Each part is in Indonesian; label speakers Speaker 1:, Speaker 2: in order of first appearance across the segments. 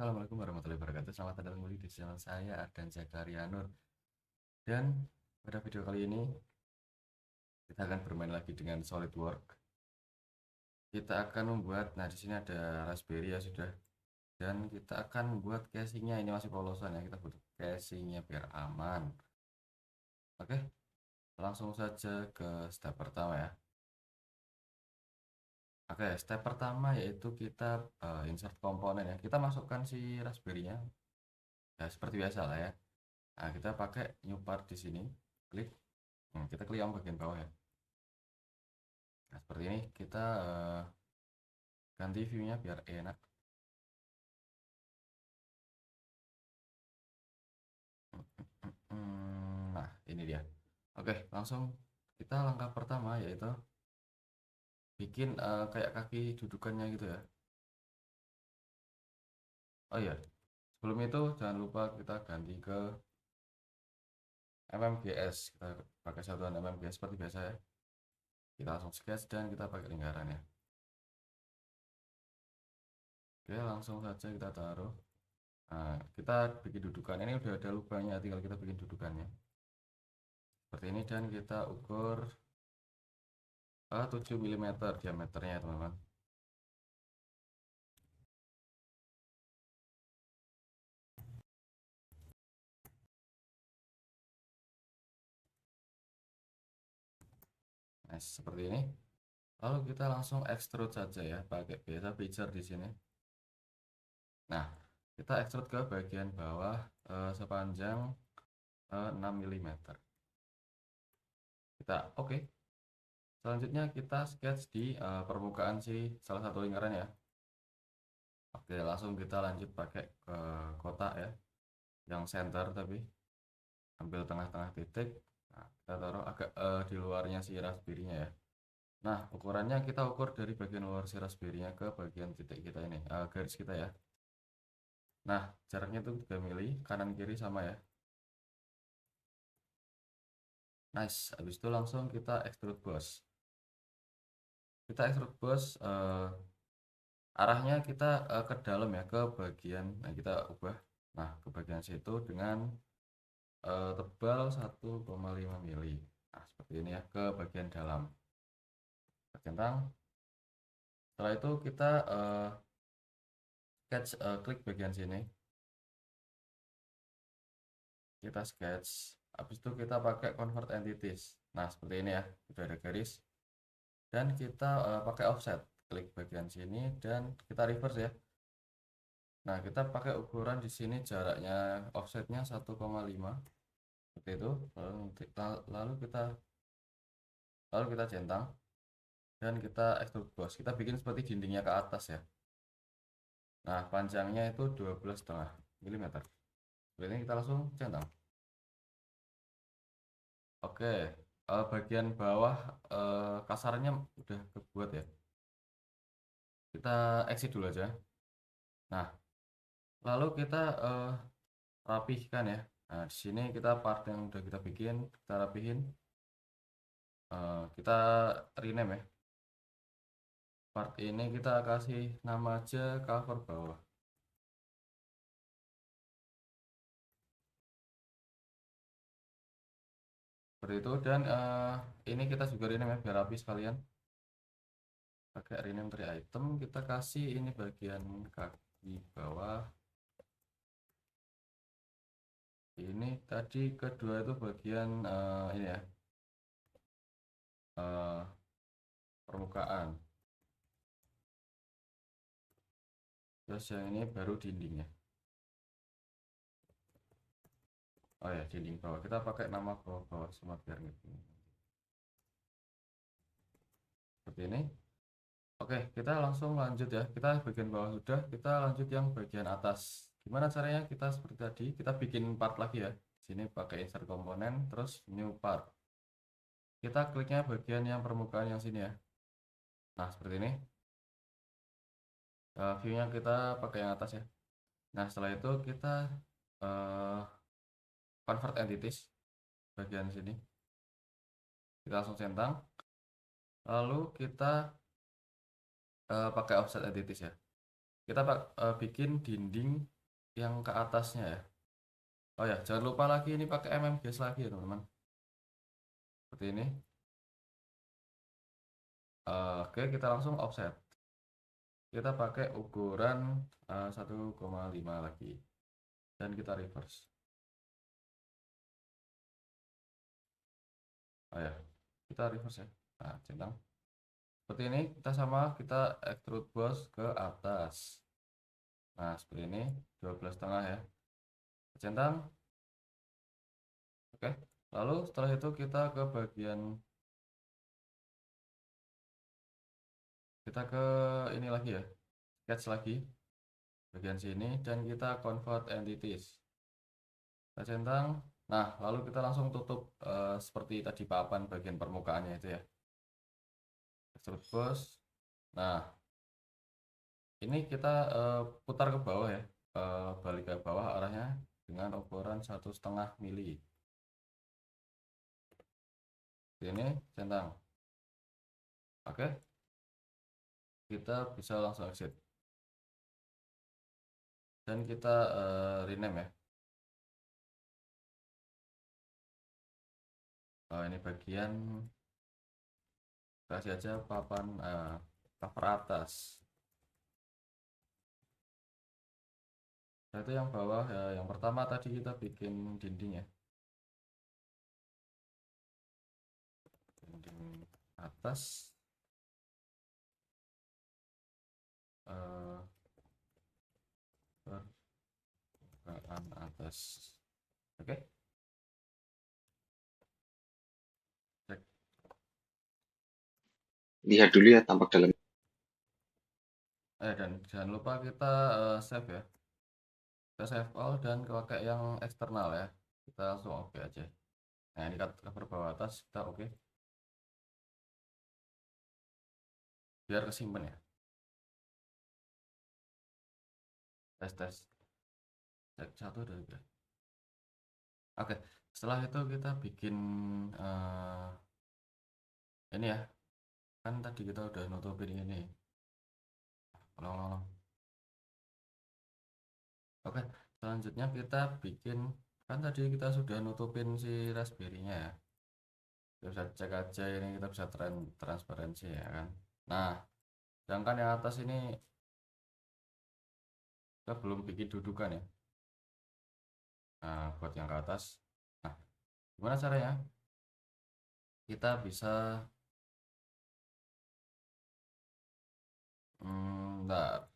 Speaker 1: Assalamualaikum warahmatullahi wabarakatuh. Selamat datang kembali di channel saya Ardan Zakaria Nur. Dan pada video kali ini kita akan bermain lagi dengan SolidWorks. Kita akan membuat, nah di sini ada Raspberry ya sudah. Dan kita akan membuat casingnya, ini masih polosan ya. Kita butuh casingnya biar aman. Oke, langsung saja ke step pertama ya. Oke, step pertama yaitu kita insert komponen ya. Kita masukkan si Raspberry-nya. Ya seperti biasa lah ya. Nah, kita pakai new part di sini. Klik. Kita klik yang bagian bawah ya. Nah, seperti ini kita ganti view-nya biar enak. Nah, ini dia. Oke, langsung kita langkah pertama yaitu bikin kayak kaki dudukannya gitu ya. Oh iya, sebelum itu jangan lupa kita ganti ke mmgs. Kita pakai satuan mmgs seperti biasa ya. Kita langsung sketch dan kita pakai lingkaran ya. Oke, langsung saja kita taruh. Nah, kita bikin dudukan. Ini udah ada lubangnya, tinggal kita bikin dudukannya. Seperti ini dan kita ukur 7 mm diameternya teman-teman. Nah, seperti ini. Lalu kita langsung extrude saja ya, pakai biasa picture di sini. Nah, kita extrude ke bagian bawah sepanjang 6 mm. Kita oke. Selanjutnya kita sketch di permukaan si salah satu lingkaran ya. Oke, langsung kita lanjut pakai ke kotak ya, yang center tapi ambil tengah-tengah titik. Nah, kita taruh agak di luarnya si raspberry-nya ya. Nah, ukurannya kita ukur dari bagian luar si raspberry-nya ke bagian titik kita ini, garis kita ya. Nah, jaraknya itu 3 mili, kanan kiri sama ya. Nice, habis itu langsung kita extrude bos. Kita extrude bos, arahnya kita ke dalam ya, ke bagian, nah kita ubah, nah ke bagian situ dengan tebal 1,5 mili. Nah, seperti ini ya, ke bagian dalam. Kita centang. Setelah itu kita sketch, klik bagian sini. Kita sketch. Habis itu kita pakai convert entities. Nah, seperti ini ya, sudah ada garis. Dan kita pakai offset. Klik bagian sini dan kita reverse ya. Nah, kita pakai ukuran di sini jaraknya offsetnya 1,5 seperti itu. Lalu kita centang dan kita extrude bos. Kita bikin seperti dindingnya ke atas ya. Nah, panjangnya itu 12,5 mm. Ini kita langsung centang. Oke, bagian bawah kasarnya udah kebuat ya. Kita exit dulu aja. Nah, lalu kita rapihkan ya. Nah, di sini kita part yang udah kita bikin, kita rapihin. Kita rename ya. Part ini kita kasih nama aja cover bawah. Seperti itu dan ini kita juga rename ya biar rapi sekalian. Pakai rename tree item, kita kasih ini bagian kaki bawah. Ini tadi kedua itu bagian ini ya, permukaan. Terus yang ini baru dindingnya. Oh ya, dinding bawah. Kita pakai nama bawah-bawah semua biar gitu. Seperti ini. Oke, kita langsung lanjut ya. Kita bagian bawah sudah, kita lanjut yang bagian atas. Gimana caranya? Kita seperti tadi, kita bikin part lagi ya. Sini pakai insert komponen, terus new part. Kita kliknya bagian yang permukaan yang sini ya. Nah, seperti ini. View-nya kita pakai yang atas ya. Nah, setelah itu kita uh, convert entities bagian sini. Kita langsung centang. Lalu kita pakai offset entities ya. Kita bikin dinding yang ke atasnya ya. Oh ya, jangan lupa lagi ini pakai mmgs lagi ya teman-teman. Seperti ini. Oke, kita langsung offset. Kita pakai ukuran 1,5 lagi. Dan kita reverse. Oh ya, kita reverse ya. Nah, centang. Seperti ini, kita extrude boss ke atas. Nah, seperti ini, 12,5 ya. Centang. Oke. Lalu setelah itu kita ke bagian kita ke ini lagi ya. Sketch lagi bagian sini dan kita convert entities. Kita centang. Nah, lalu kita langsung tutup seperti tadi papan bagian permukaannya itu ya. Extrude boss. Nah, ini kita putar ke bawah ya, balik ke bawah arahnya dengan ukuran 1,5 mili. Ini centang. Oke, kita bisa langsung exit dan kita rename ya. Ini bagian kasih aja papan cover atas. Nah, itu yang bawah ya, yang pertama tadi kita bikin dinding ya, dinding atas, eh, permukaan atas. Oke, cek.
Speaker 2: Lihat dulu ya tampak dalam.
Speaker 1: Dan jangan lupa kita save ya, kita save all dan pakai yang eksternal ya, kita langsung oke aja. Nah, ini cover bawah atas kita oke, biar kesimpan ya. Tes cek 1 2 3. Oke, setelah itu kita bikin ini ya, kan tadi kita udah nutupin ini. Ulang. Oke, selanjutnya kita bikin, kan tadi kita sudah nutupin si Raspberry-nya ya. Kita bisa cek aja ini, kita bisa transparansi ya kan. Nah, sedangkan yang atas ini kita belum bikin dudukan ya. Nah, buat yang ke atas. Nah, gimana caranya? Kita bisa bentar.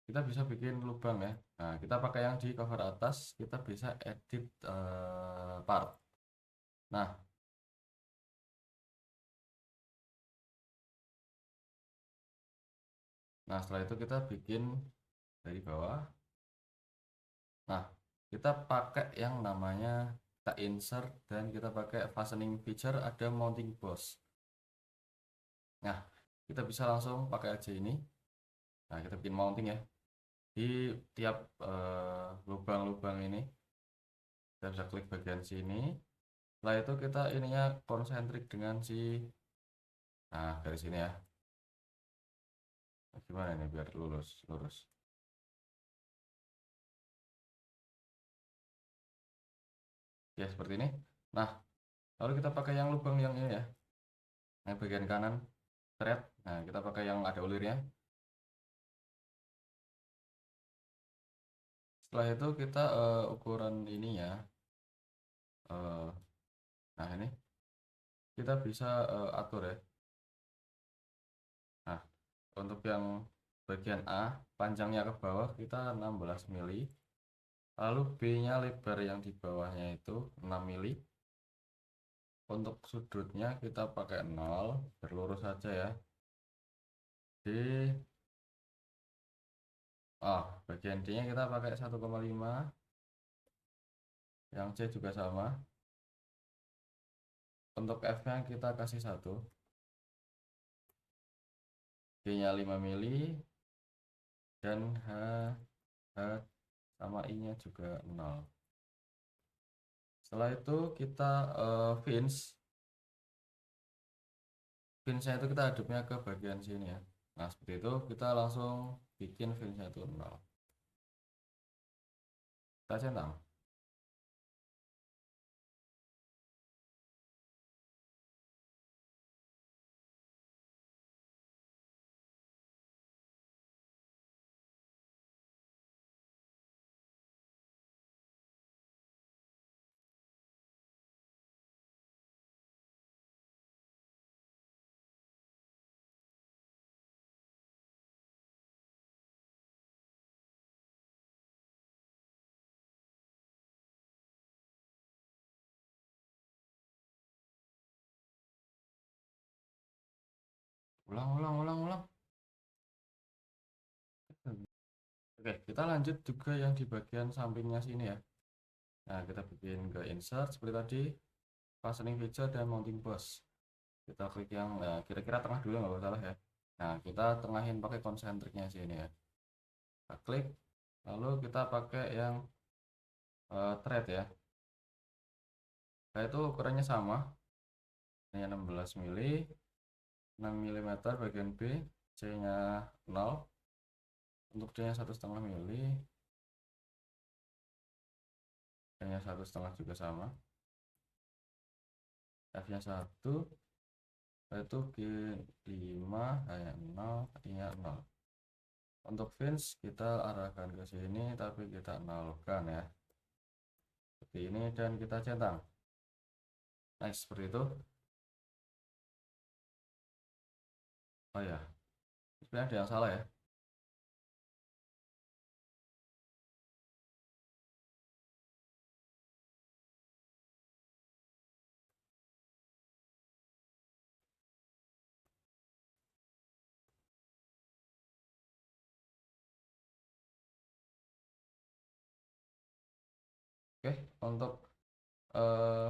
Speaker 1: Kita bisa bikin lubang ya. Nah, kita pakai yang di cover atas, kita bisa edit part. Nah, setelah itu kita bikin dari bawah. Nah, kita pakai yang namanya, kita insert dan kita pakai fastening feature, ada mounting boss. Nah, kita bisa langsung pakai aja ini. Nah, kita bikin mounting ya di tiap lubang-lubang ini. Kita bisa klik bagian sini. Setelah itu kita ininya konsentrik dengan si, nah dari sini ya. Gimana ini biar lurus lurus ya, seperti ini. Nah, lalu kita pakai yang lubang yang ini ya, yang bagian kanan thread. Nah, kita pakai yang ada ulirnya. Setelah itu kita ukuran ininya, nah ini kita bisa atur ya. Nah, untuk yang bagian A panjangnya ke bawah kita 16 mili, lalu B nya lebar yang di bawahnya itu 6 mili. Untuk sudutnya kita pakai 0, berlurus saja ya. Di bagian D nya kita pakai 1,5, yang C juga sama. Untuk F nya kita kasih 1, G nya 5 mili, dan H sama I nya juga 0. Setelah itu kita finish. Fins-nya itu kita hadapnya ke bagian sini ya. Nah, seperti itu kita langsung bikin fins-nya itu 0. Kita centang. Ulang. Oke, kita lanjut juga yang di bagian sampingnya sini ya. Nah, kita bikin ke insert seperti tadi, fastening feature dan mounting post. Kita klik yang kira-kira tengah dulu nggak salah ya. Nah, kita tengahin pakai konsentriknya sini ya. Kita klik, lalu kita pakai yang thread ya. Nah, itu ukurannya sama. Ini 16 mili, 6 mm bagian B, C-nya 0. Untuk D-nya 1,5 mili, D-nya 1,5 juga sama. F-nya 1, itu G5 hanya 0, I-nya 0. Untuk fins kita arahkan ke sini tapi kita nolkan ya. Seperti ini dan kita centang. Next, seperti itu. Oh ya, sebenarnya ada yang salah ya. Oke, untuk eh,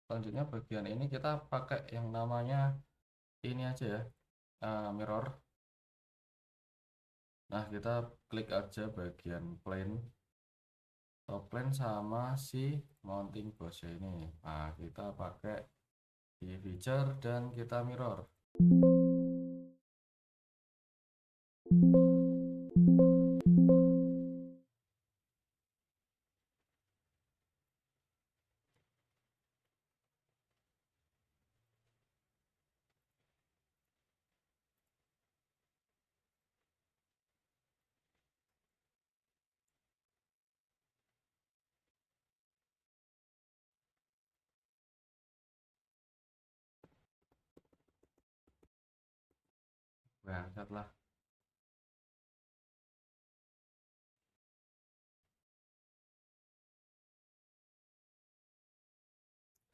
Speaker 1: selanjutnya bagian ini kita pakai yang namanya ini aja ya, mirror. Nah, kita klik aja bagian plane, top plane sama si mounting post ini. Nah, kita pakai di feature dan kita mirror. Berangkat lah.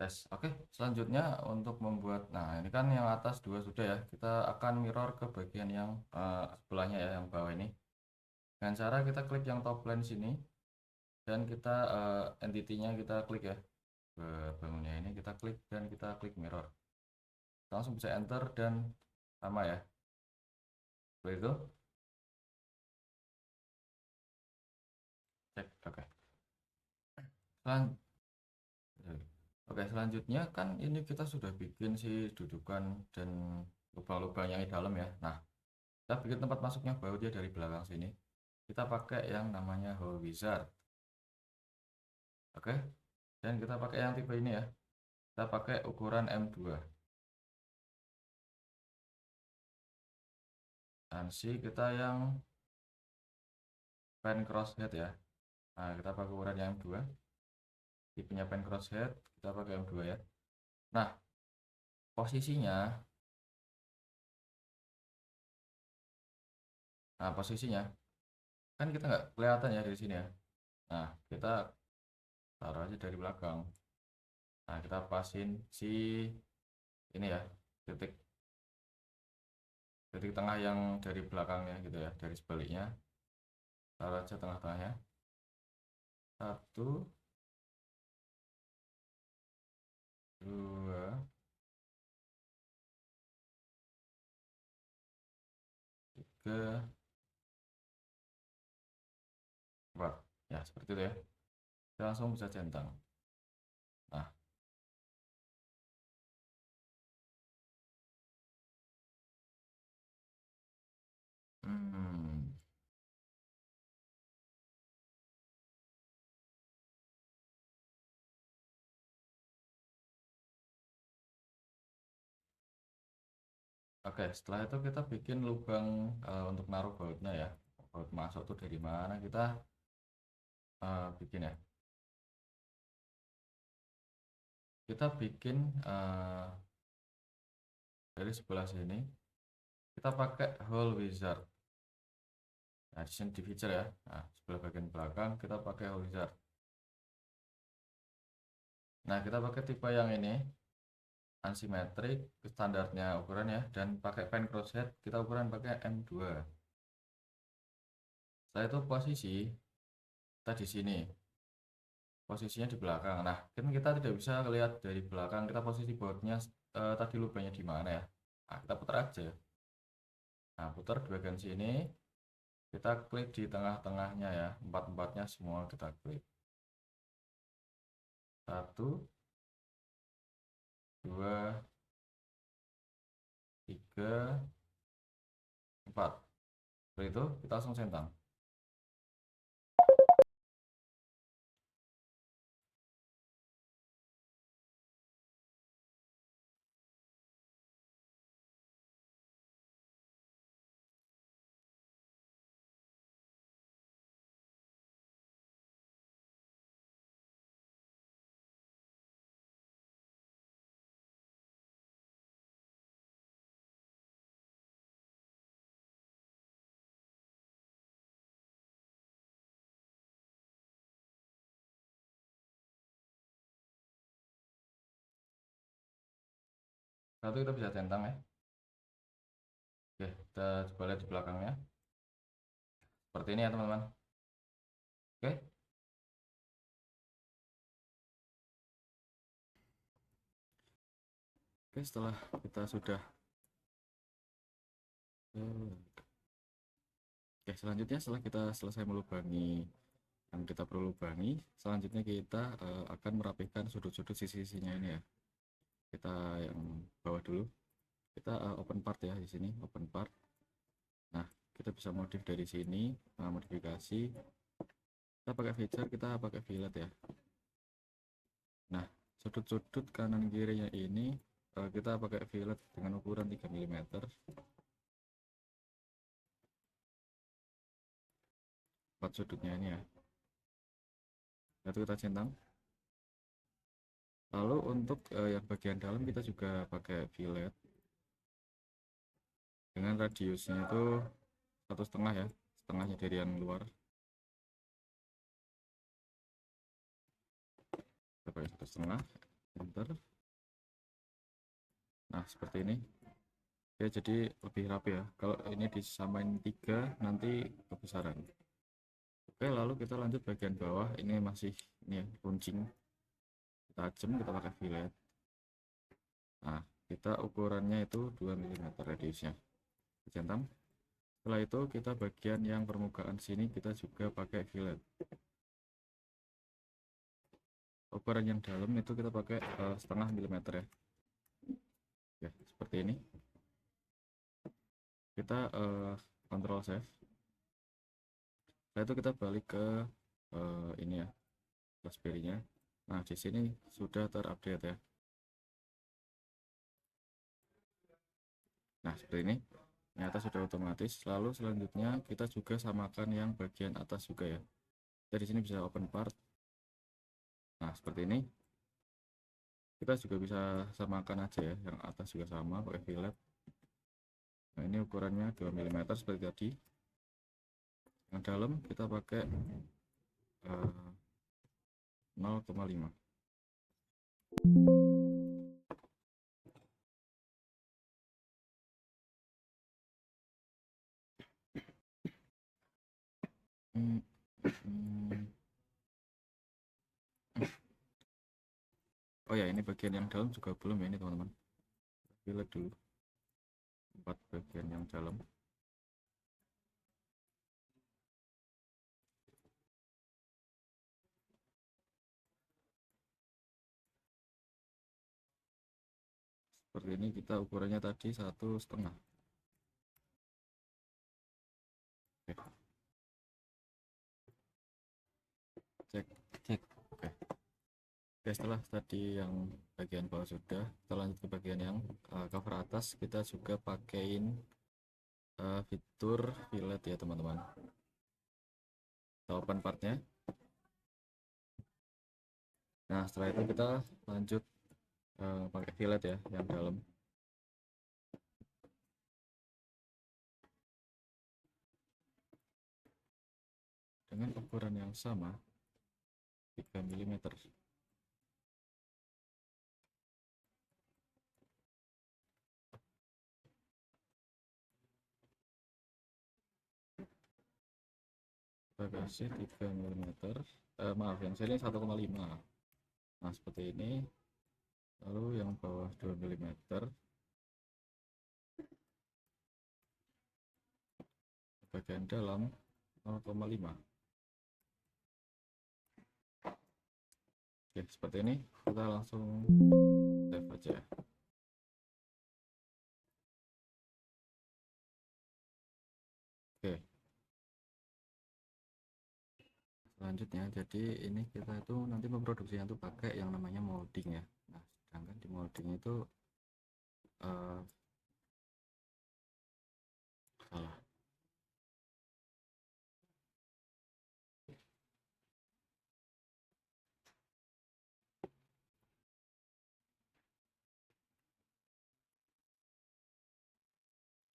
Speaker 1: Tes. Oke, selanjutnya untuk membuat, nah ini kan yang atas dua sudah ya, kita akan mirror ke bagian yang sebelahnya ya, yang bawah ini. Dengan cara kita klik yang top plane sini dan kita entity-nya kita klik ya, ke bangunnya ini kita klik dan kita klik mirror. Langsung bisa enter dan sama ya. Seperti itu. Cek. Oke. Selan- Oke, selanjutnya kan ini kita sudah bikin si dudukan dan lubang-lubang yang di dalam ya. Nah, kita bikin tempat masuknya baru dia dari belakang sini. Kita pakai yang namanya hole wizard. Oke, dan kita pakai yang tipe ini ya. Kita pakai ukuran M2. Ansi kita yang pen crosshead ya. Nah, kita pakai ukuran yang M2. Tipenya pen crosshead, kita pakai M2 ya. Nah, posisinya, posisinya kan kita nggak kelihatan ya dari sini ya. Nah, kita taruh aja dari belakang. Nah, kita pasin si ini ya, titik titik tengah yang dari belakangnya gitu ya, dari sebaliknya. Taruh aja tengah-tengahnya. 1, 2, 3, 4. Ya, seperti itu ya. Kita langsung bisa centang. Nah, Hmm. Oke, setelah itu kita bikin lubang untuk naruh bautnya ya. Baut masuk tuh dari mana kita bikin ya. Kita bikin dari sebelah sini. Kita pakai hole wizard. Nah, di sini di feature ya. Nah, sebelah bagian belakang kita pakai hole wizard. Nah, kita pakai tipe yang ini, ansimetrik, standarnya ukuran ya, dan pakai pen crosshead kita ukuran pakai M2. Setelah itu posisi kita di sini, posisinya di belakang. Nah, kan kita tidak bisa lihat dari belakang kita posisi bautnya tadi lubangnya di mana ya. Nah, kita putar aja. Nah, putar di bagian sini, kita klik di tengah-tengahnya ya, empat-empatnya semua kita klik. Satu, dua, tiga, empat. Setelah itu kita langsung centang. Satu kita bisa centang ya. Oke, kita coba lihat di belakangnya. Seperti ini ya teman-teman. Oke, oke setelah kita sudah oke, selanjutnya setelah kita selesai melubangi yang kita perlu lubangi, selanjutnya kita akan merapihkan sudut-sudut sisi-sisinya ini ya. Kita yang bawah dulu. Kita open part ya di sini, open part. Nah, kita bisa modif dari sini, modifikasi. Kita pakai feature, kita pakai fillet ya. Nah, sudut-sudut kanan kirinya ini kita pakai fillet dengan ukuran 3 mm. Buat sudutnya ini ya. Itu kita centang. Lalu untuk yang bagian dalam kita juga pakai fillet dengan radiusnya itu 1,5 ya, setengahnya dari yang luar. Kita pakai 1,5, enter. Nah, seperti ini ya, jadi lebih rapi ya. Kalau ini disamain 3 nanti kebesaran. Oke, lalu kita lanjut bagian bawah. Ini masih ini ya, runcing tajam, kita pakai fillet. Nah, kita ukurannya itu 2 mm radiusnya, centang. Setelah itu kita bagian yang permukaan sini kita juga pakai fillet. Ukuran yang dalam itu kita pakai 0,5 mm ya. Ya, seperti ini. Kita Ctrl save. Setelah itu kita balik ke ini ya, Raspberry-nya. Nah, di sini sudah terupdate ya. Nah, seperti ini. Ternyata sudah otomatis. Lalu selanjutnya kita juga samakan yang bagian atas juga ya. Jadi sini bisa open part. Nah, seperti ini. Kita juga bisa samakan aja ya, yang atas juga sama pakai fillet. Nah, ini ukurannya 2 mm seperti tadi. Yang dalam kita pakai 0,5. Hmm, hmm. Oh ya, ini bagian yang dalam juga belum ya ini teman-teman. Fillet dulu 4 bagian yang dalam. Seperti ini, kita ukurannya tadi 1,5. Cek, cek. Oke. Oke, setelah tadi yang bagian bawah sudah, kita lanjut ke bagian yang cover atas. Kita juga pakein fitur fillet ya teman-teman. Kita open partnya. Nah, setelah itu kita lanjut pakai fillet ya yang dalam. Dengan ukuran yang sama, 3 mm. Kita kasih 3 mm. Maaf, yang sini 1,5. Nah, seperti ini. Lalu yang bawah 2 mm. Bagian dalam 0,5. Oke, seperti ini. Kita langsung save aja. Oke, selanjutnya jadi ini kita itu nanti memproduksinya itu pakai yang namanya molding ya. Nah, sedangkan di molding itu salah.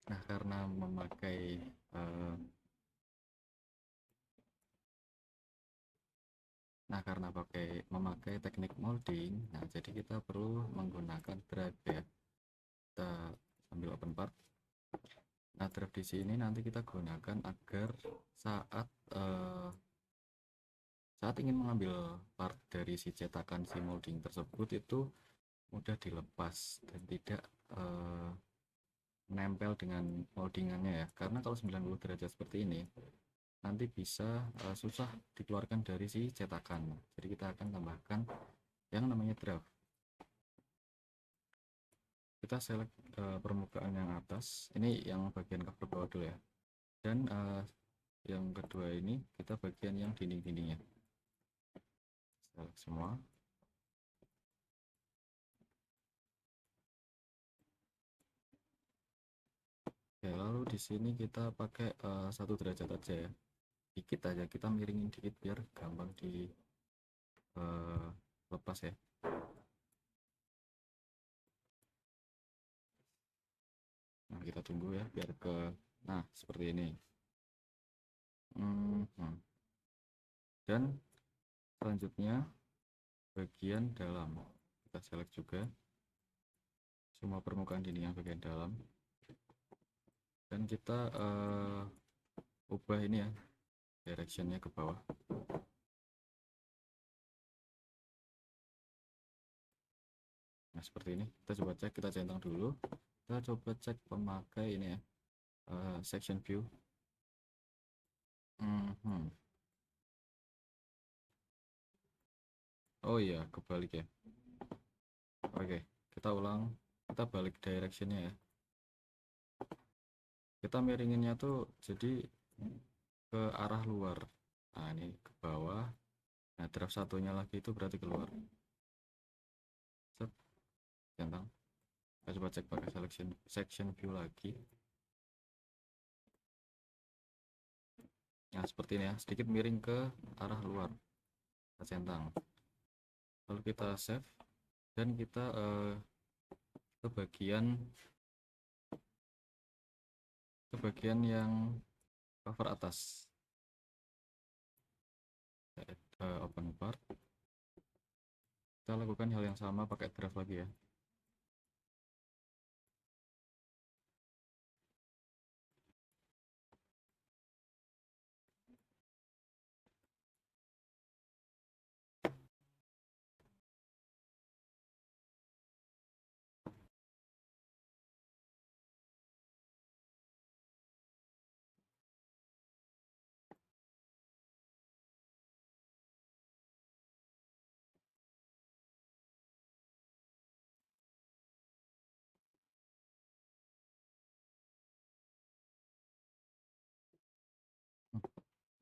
Speaker 1: Nah, karena memakai memakai teknik molding, nah jadi kita perlu menggunakan drive ya. Kita sambil open part. Nah, drive di sini nanti kita gunakan agar saat ingin mengambil part dari si cetakan si molding tersebut itu mudah dilepas dan tidak menempel dengan moldingannya ya. Karena kalau 90 derajat seperti ini nanti bisa susah dikeluarkan dari si cetakan. Jadi kita akan tambahkan yang namanya draft. Kita select permukaan yang atas, ini yang bagian cover bawah dulu ya. Dan yang kedua ini kita bagian yang dinding-dindingnya. Select semua. Oke, lalu di sini kita pakai 1 derajat aja ya. Dikit aja, kita miringin dikit biar gampang di lepas ya. Nah, kita tunggu ya biar nah seperti ini. Dan selanjutnya bagian dalam kita select juga semua permukaan dinding yang bagian dalam, dan kita ubah ini ya directionnya ke bawah. Nah, seperti ini. Kita coba cek, kita centang dulu. Kita coba cek pemakai ini ya, section view. Oh iya, kebalik ya. Oke, kita ulang. Kita balik directionnya ya. Kita miringinnya tuh jadi ke arah luar. Nah, ini ke bawah. Nah, draft satunya lagi itu berarti keluar. Set, centang. Kita coba cek pakai section view lagi. Nah, seperti ini ya, sedikit miring ke arah luar. Kita centang. Lalu kita save dan kita ke bagian yang cover atas. Open part. Kita lakukan hal yang sama pakai draft lagi ya.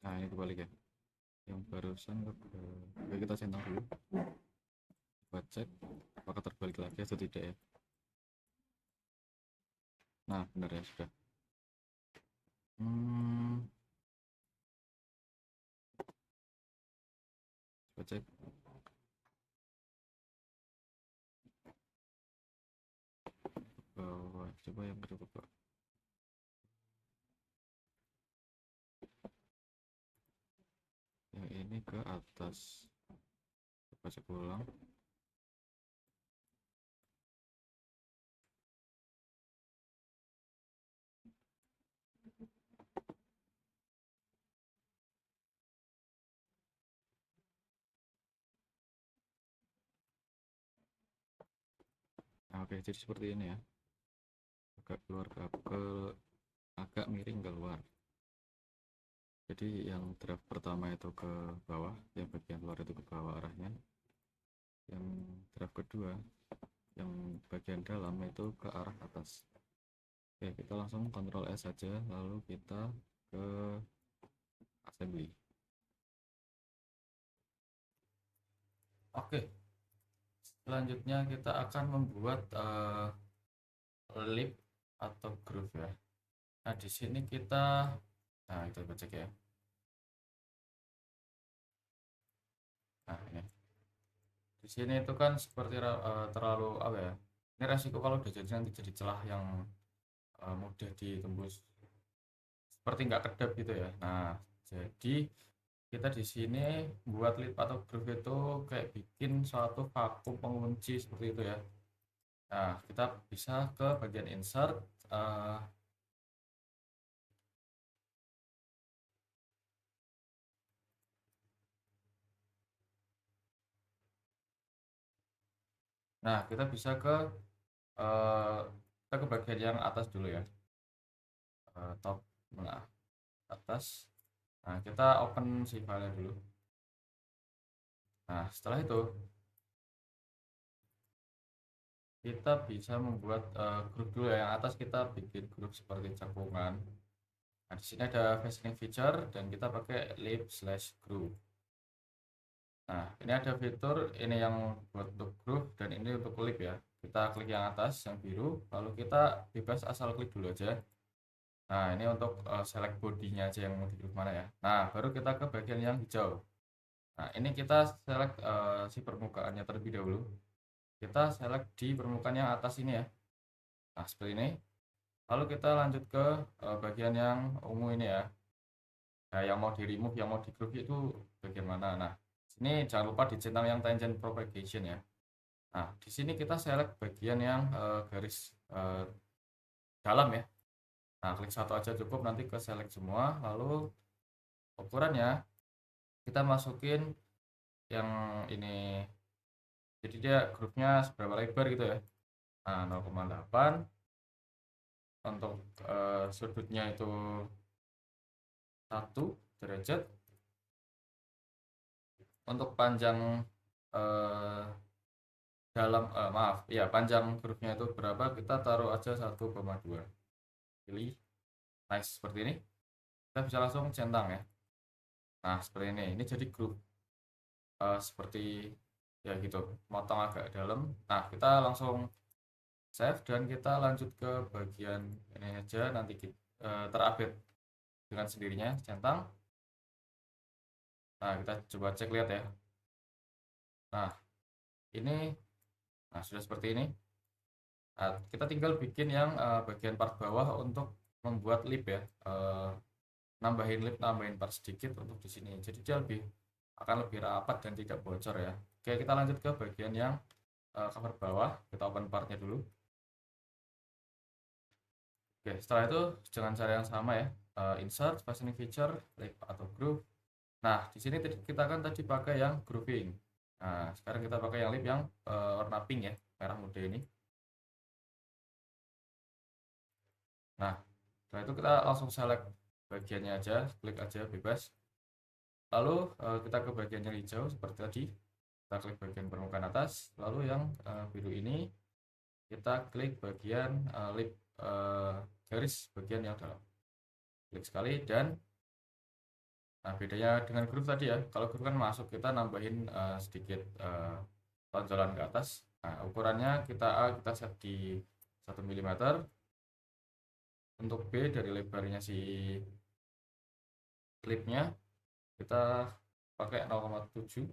Speaker 1: Nah, ini kebalik ya. yang barusan oke, kita centang dulu, kita cek apakah terbalik lagi atau tidak ya. Nah benar ya, sudah. Coba cek bawah, coba yang kedua, Pak. Yang ini ke atas, coba cek ulang. Nah, oke, jadi seperti ini ya, agak keluar agak miring keluar. Jadi yang draft pertama itu ke bawah, yang bagian luar itu ke bawah arahnya. Yang draft kedua, yang bagian dalam itu ke arah atas. Oke, kita langsung Ctrl S saja, lalu kita ke assembly. Oke, selanjutnya kita akan membuat lip atau groove ya. Nah di sini kita, nah itu cek ya. Nah ini di sini itu kan seperti terlalu apa ya, ini resiko kalau udah jadi nanti jadi celah yang mudah ditembus, seperti nggak kedap gitu ya. Nah jadi kita di sini buat lip atau groove itu kayak bikin suatu vakum pengunci seperti itu ya. Nah kita bisa ke bagian insert, nah kita bisa eh, kita ke bagian yang atas dulu ya, top nah atas. Nah kita open si file dulu. Nah setelah itu kita bisa membuat grup dulu ya. Yang atas kita bikin grup seperti cekungan. Nah di sini ada fastening feature dan kita pakai lip/group. Nah ini ada fitur ini yang buat untuk group dan ini untuk lip ya. Kita klik yang atas yang biru, lalu kita bebas asal klik dulu aja. Nah ini untuk select bodinya aja yang mau di group mana ya. Nah baru kita ke bagian yang hijau. Nah ini kita select si permukaannya terlebih dahulu. Kita select di permukaan yang atas ini ya. Nah seperti ini. Lalu kita lanjut ke bagian yang ungu ini ya. Nah yang mau di remove, yang mau di group itu bagian mana. Nah sini jangan lupa dicentang yang tangent propagation ya. Nah di sini kita select bagian yang garis dalam ya. Nah klik satu aja cukup, nanti ke select semua. Lalu ukurannya kita masukin yang ini, jadi dia grupnya seberapa lebar gitu ya. Nah 0,8, untuk sudutnya itu 1 derajat, untuk panjang dalam maaf ya, panjang grupnya itu berapa, kita taruh aja 1,2. Pilih nice, seperti ini kita bisa langsung centang ya. Nah seperti ini jadi grup seperti ya gitu, motong agak dalam. Nah kita langsung save dan kita lanjut ke bagian ini aja, nanti terupdate dengan sendirinya centang. Nah kita coba cek lihat ya. Nah ini, nah sudah seperti ini. Nah, kita tinggal bikin yang bagian part bawah untuk membuat lip ya. Nambahin lip, nambahin part sedikit untuk di sini. Jadi dia akan lebih rapat dan tidak bocor ya. Oke, kita lanjut ke bagian yang cover bawah. Kita open partnya dulu. Oke, setelah itu dengan cara yang sama ya. Insert, fastening feature, lip atau groove. Nah, di sini kita kan tadi pakai yang grooving. Nah, sekarang kita pakai yang lip yang warna pink ya, merah muda ini. Nah, setelah itu kita langsung select bagiannya aja, klik aja bebas. Lalu kita ke bagian yang hijau seperti tadi, kita klik bagian permukaan atas. Lalu yang biru ini kita klik bagian lip, garis bagian yang dalam. Klik sekali dan Nah, bedanya dengan groove tadi ya, kalau groove kan masuk kita nambahin sedikit tonjolan ke atas. Nah, ukurannya kita set di 1 mm. Untuk B dari lebarnya si klipnya kita pakai 0,7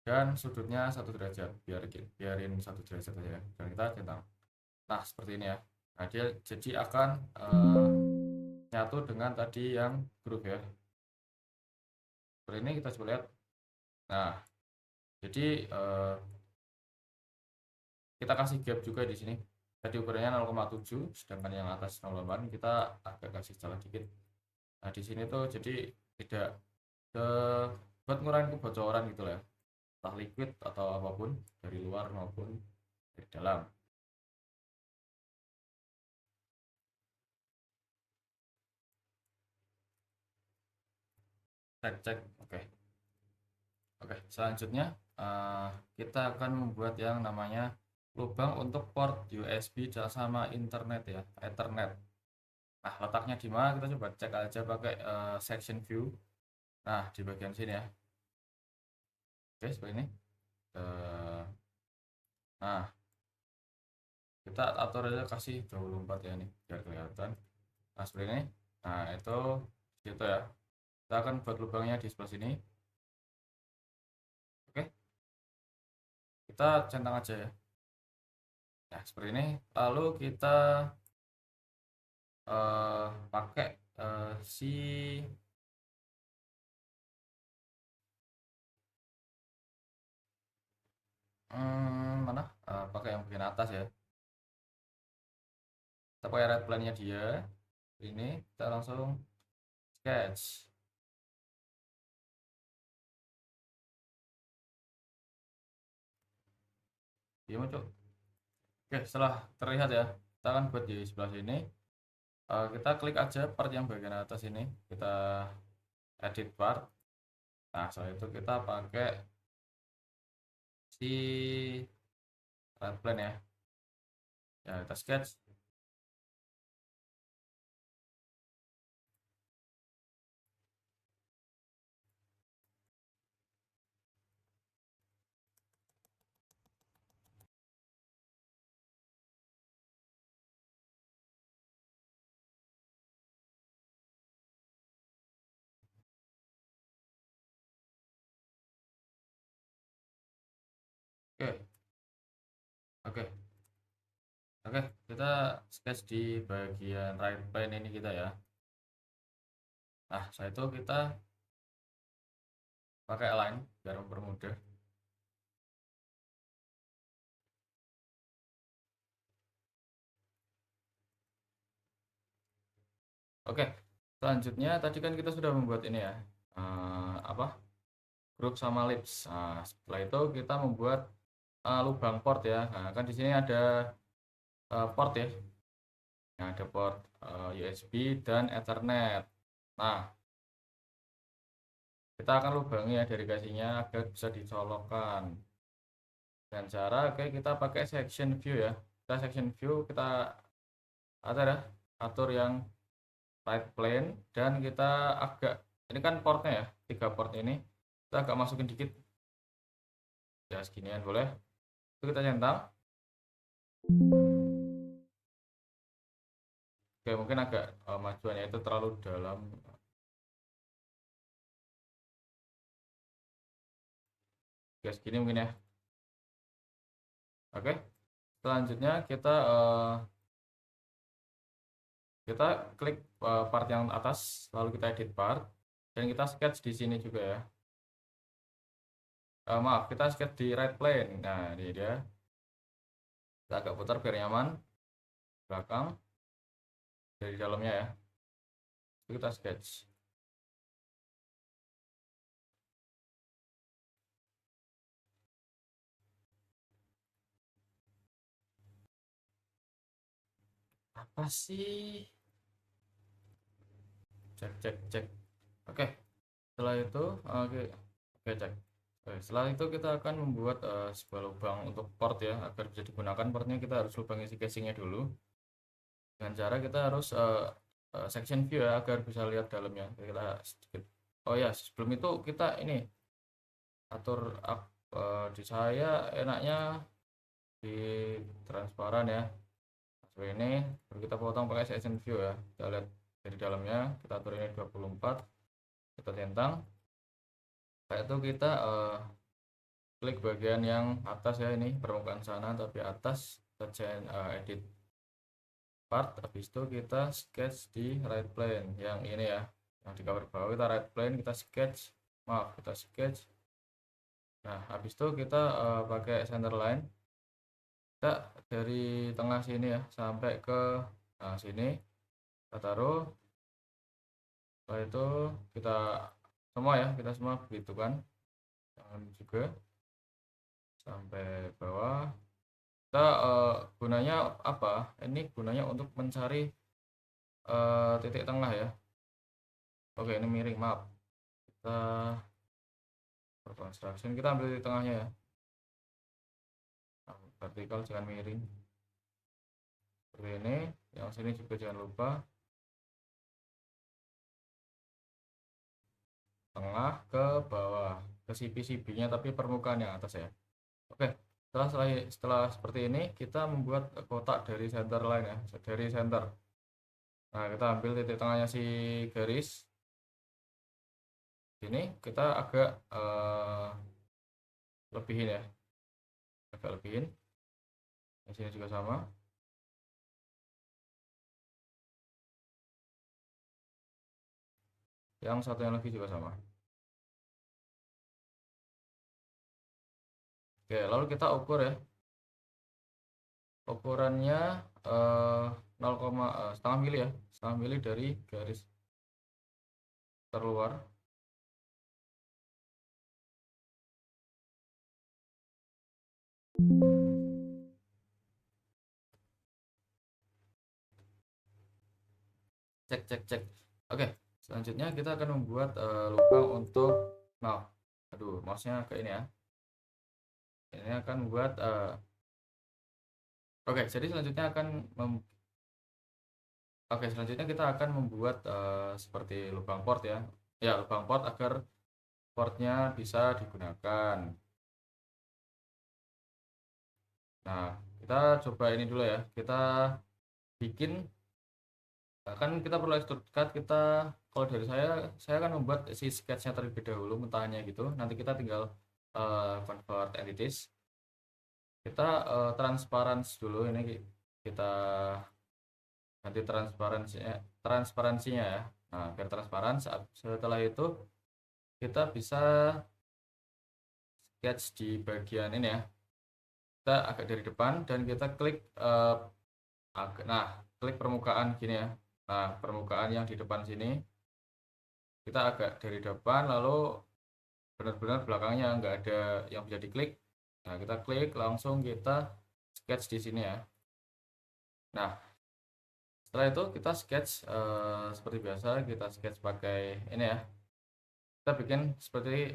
Speaker 1: dan sudutnya 1 derajat, biarin 1 derajat aja dan kita centang. Nah, seperti ini ya. Nah, dia jadi akan nyatu dengan tadi yang groove ya. Seperti ini kita coba lihat. Nah, jadi kita kasih gap juga di sini. Tadi ukurannya 0,7, sedangkan yang atas 0,8 kita agak kasih jalan dikit. Nah, di sini tuh jadi tidak ke buat ngurangin kebocoran gitu lah ya. Entah liquid atau apapun dari luar maupun dari dalam. Cek, oke. Oke, selanjutnya kita akan membuat yang namanya lubang untuk port USB sama internet ya, Ethernet. Nah, letaknya di mana kita coba cek aja pakai section view. Nah, di bagian sini ya. Oke, seperti ini. Nah, kita atur aja kasih 24 ya nih biar kelihatan. Nah, seperti ini. Nah, itu gitu ya. Kita akan buat lubangnya di sebelah sini. Oke, kita centang aja ya. Nah, seperti ini. Lalu kita pakai si mana? Pakai yang bagian atas ya. Kita pakai red plan-nya dia. Ini kita langsung sketch. Dia muncul. Oke, setelah terlihat ya, kita akan buat di sebelah sini. Kita klik aja part yang bagian atas ini, kita edit part. Nah, setelah itu kita pakai si red plan ya. Ya, kita sketch. Oke, oke, oke. Kita sketch di bagian right plane ini kita ya. Nah, setelah itu kita pakai align biar mempermudah. Oke, selanjutnya tadi kan kita sudah membuat ini ya, apa, group sama lips. Nah, setelah itu kita membuat lubang port ya. Nah, kan di sini ada port ya. Nah, ada port USB dan Ethernet. Nah, kita akan lubangi ya dari kasihnya agar bisa dicolokkan. Dan cara kayak kita pakai section view ya. Kita section view kita atur ya, atur yang right plane dan kita agak ini kan portnya ya, 3 port ini kita agak masukin dikit ya seginian boleh. Itu kita centang. Oke, mungkin agak majuannya itu terlalu dalam. Oke, segini mungkin ya. Oke, selanjutnya kita klik part yang atas, lalu kita edit part dan kita sketch di sini juga ya. Maaf, kita sketch di right plane. Nah, ini dia. Kita agak putar biar nyaman. Belakang dari dalamnya ya. Itu kita sketch. Apa sih? Cek, cek, cek. Oke, setelah itu oke, oke cek. Oke, setelah itu kita akan membuat sebuah lubang untuk port ya agar bisa digunakan portnya kita harus lubang isi casingnya dulu dengan cara kita harus
Speaker 3: section view ya, agar bisa lihat dalamnya. Kita sedikit, oh ya sebelum itu kita ini atur di saya enaknya di transparan ya, seperti ini. Baru kita potong pakai section view ya, kita lihat dari dalamnya. Kita atur ini 24, kita centang. Kayak itu kita klik bagian yang atas ya, ini permukaan sana tapi atas, kita edit part. Habis itu kita sketch di right plane yang ini ya, yang di cover bawah. Kita right plane, kita sketch. Nah habis itu kita pakai center line, kita dari tengah sini ya sampai ke sini kita taruh. Setelah itu kita semua begitu kan, jangan juga sampai bawah. Kita gunanya apa, ini gunanya untuk mencari titik tengah ya. Oke ini miring, maaf, kita construction, kita ambil titik tengahnya ya. Nah, vertikal jangan miring seperti ini. Yang sini juga jangan lupa tengah ke bawah ke CP nya, tapi permukaan yang atas ya. Oke, setelah seperti ini kita membuat kotak dari center line ya, dari center. Nah kita ambil titik tengahnya si garis ini, kita agak lebihin ya, di sini juga sama. Yang satunya lagi juga sama. Oke, lalu kita ukur ya. Ukurannya 0, setengah mili ya, setengah mili dari garis terluar. Cek. Oke, selanjutnya kita akan membuat lubang untuk mouse-nya ke ini ya. Ini akan membuat jadi selanjutnya kita akan membuat seperti lubang port ya. Ya, lubang port agar portnya bisa digunakan. Nah, kita coba ini dulu ya. Kita bikin, kan kita perlu extrude cut. Kalau dari saya kan membuat si sketchnya terlebih dahulu, mentahnya gitu. Nanti kita tinggal convert entities. Kita transparansi dulu, ini kita ganti transparansinya ya. Nah biar transparan. Setelah itu kita bisa sketch di bagian ini ya, kita agak dari depan dan kita klik klik permukaan gini ya. Nah permukaan yang di depan sini kita agak dari depan, lalu benar-benar belakangnya nggak ada yang bisa diklik. Nah kita klik, langsung kita sketch di sini ya. Nah setelah itu kita sketch seperti biasa, kita sketch pakai ini ya. Kita bikin seperti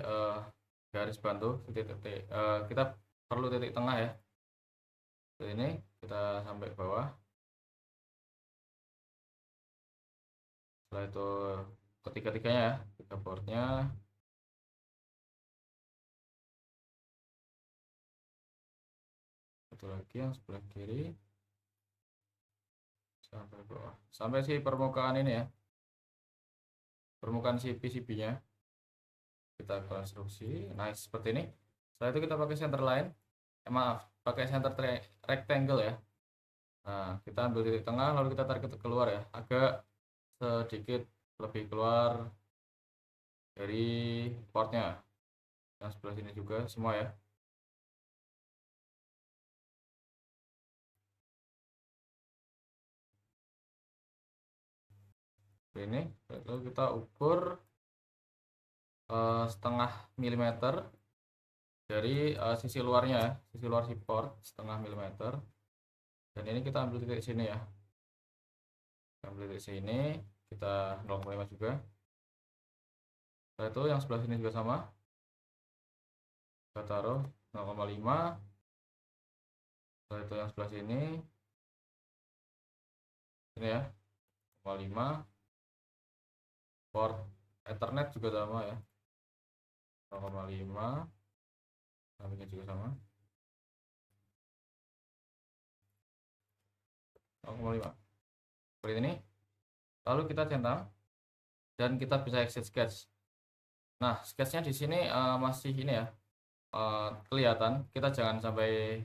Speaker 3: garis bantu titik-titik. Kita perlu titik tengah ya, seperti ini. Kita sampai bawah. Setelah itu ketiga-tiganya ya, tiga boardnya. Satu lagi yang sebelah kiri sampai bawah, sampai si permukaan ini ya, permukaan si PCB nya kita konstruksi. Nah seperti ini. Setelah itu kita pakai center line, pakai center rectangle ya. Nah kita ambil titik tengah, lalu kita tarik keluar ya, agak sedikit lebih keluar dari portnya. Yang sebelah sini juga semua ya. Ini lalu kita ukur setengah milimeter dari sisi luarnya, sisi luar si port setengah milimeter. Dan ini kita ambil titik sini ya, ambil titik sini, kita 0,5 juga. Setelah itu yang sebelah sini juga sama, kita taruh 0,5. Setelah itu yang sebelah sini ya, 0,5. Port Ethernet juga sama ya, 0,5. Sampingnya juga sama, 0,5 seperti ini. Lalu kita centang dan kita bisa exit sketch. Nah, sketchnya di sini masih ini ya, kelihatan. Kita jangan sampai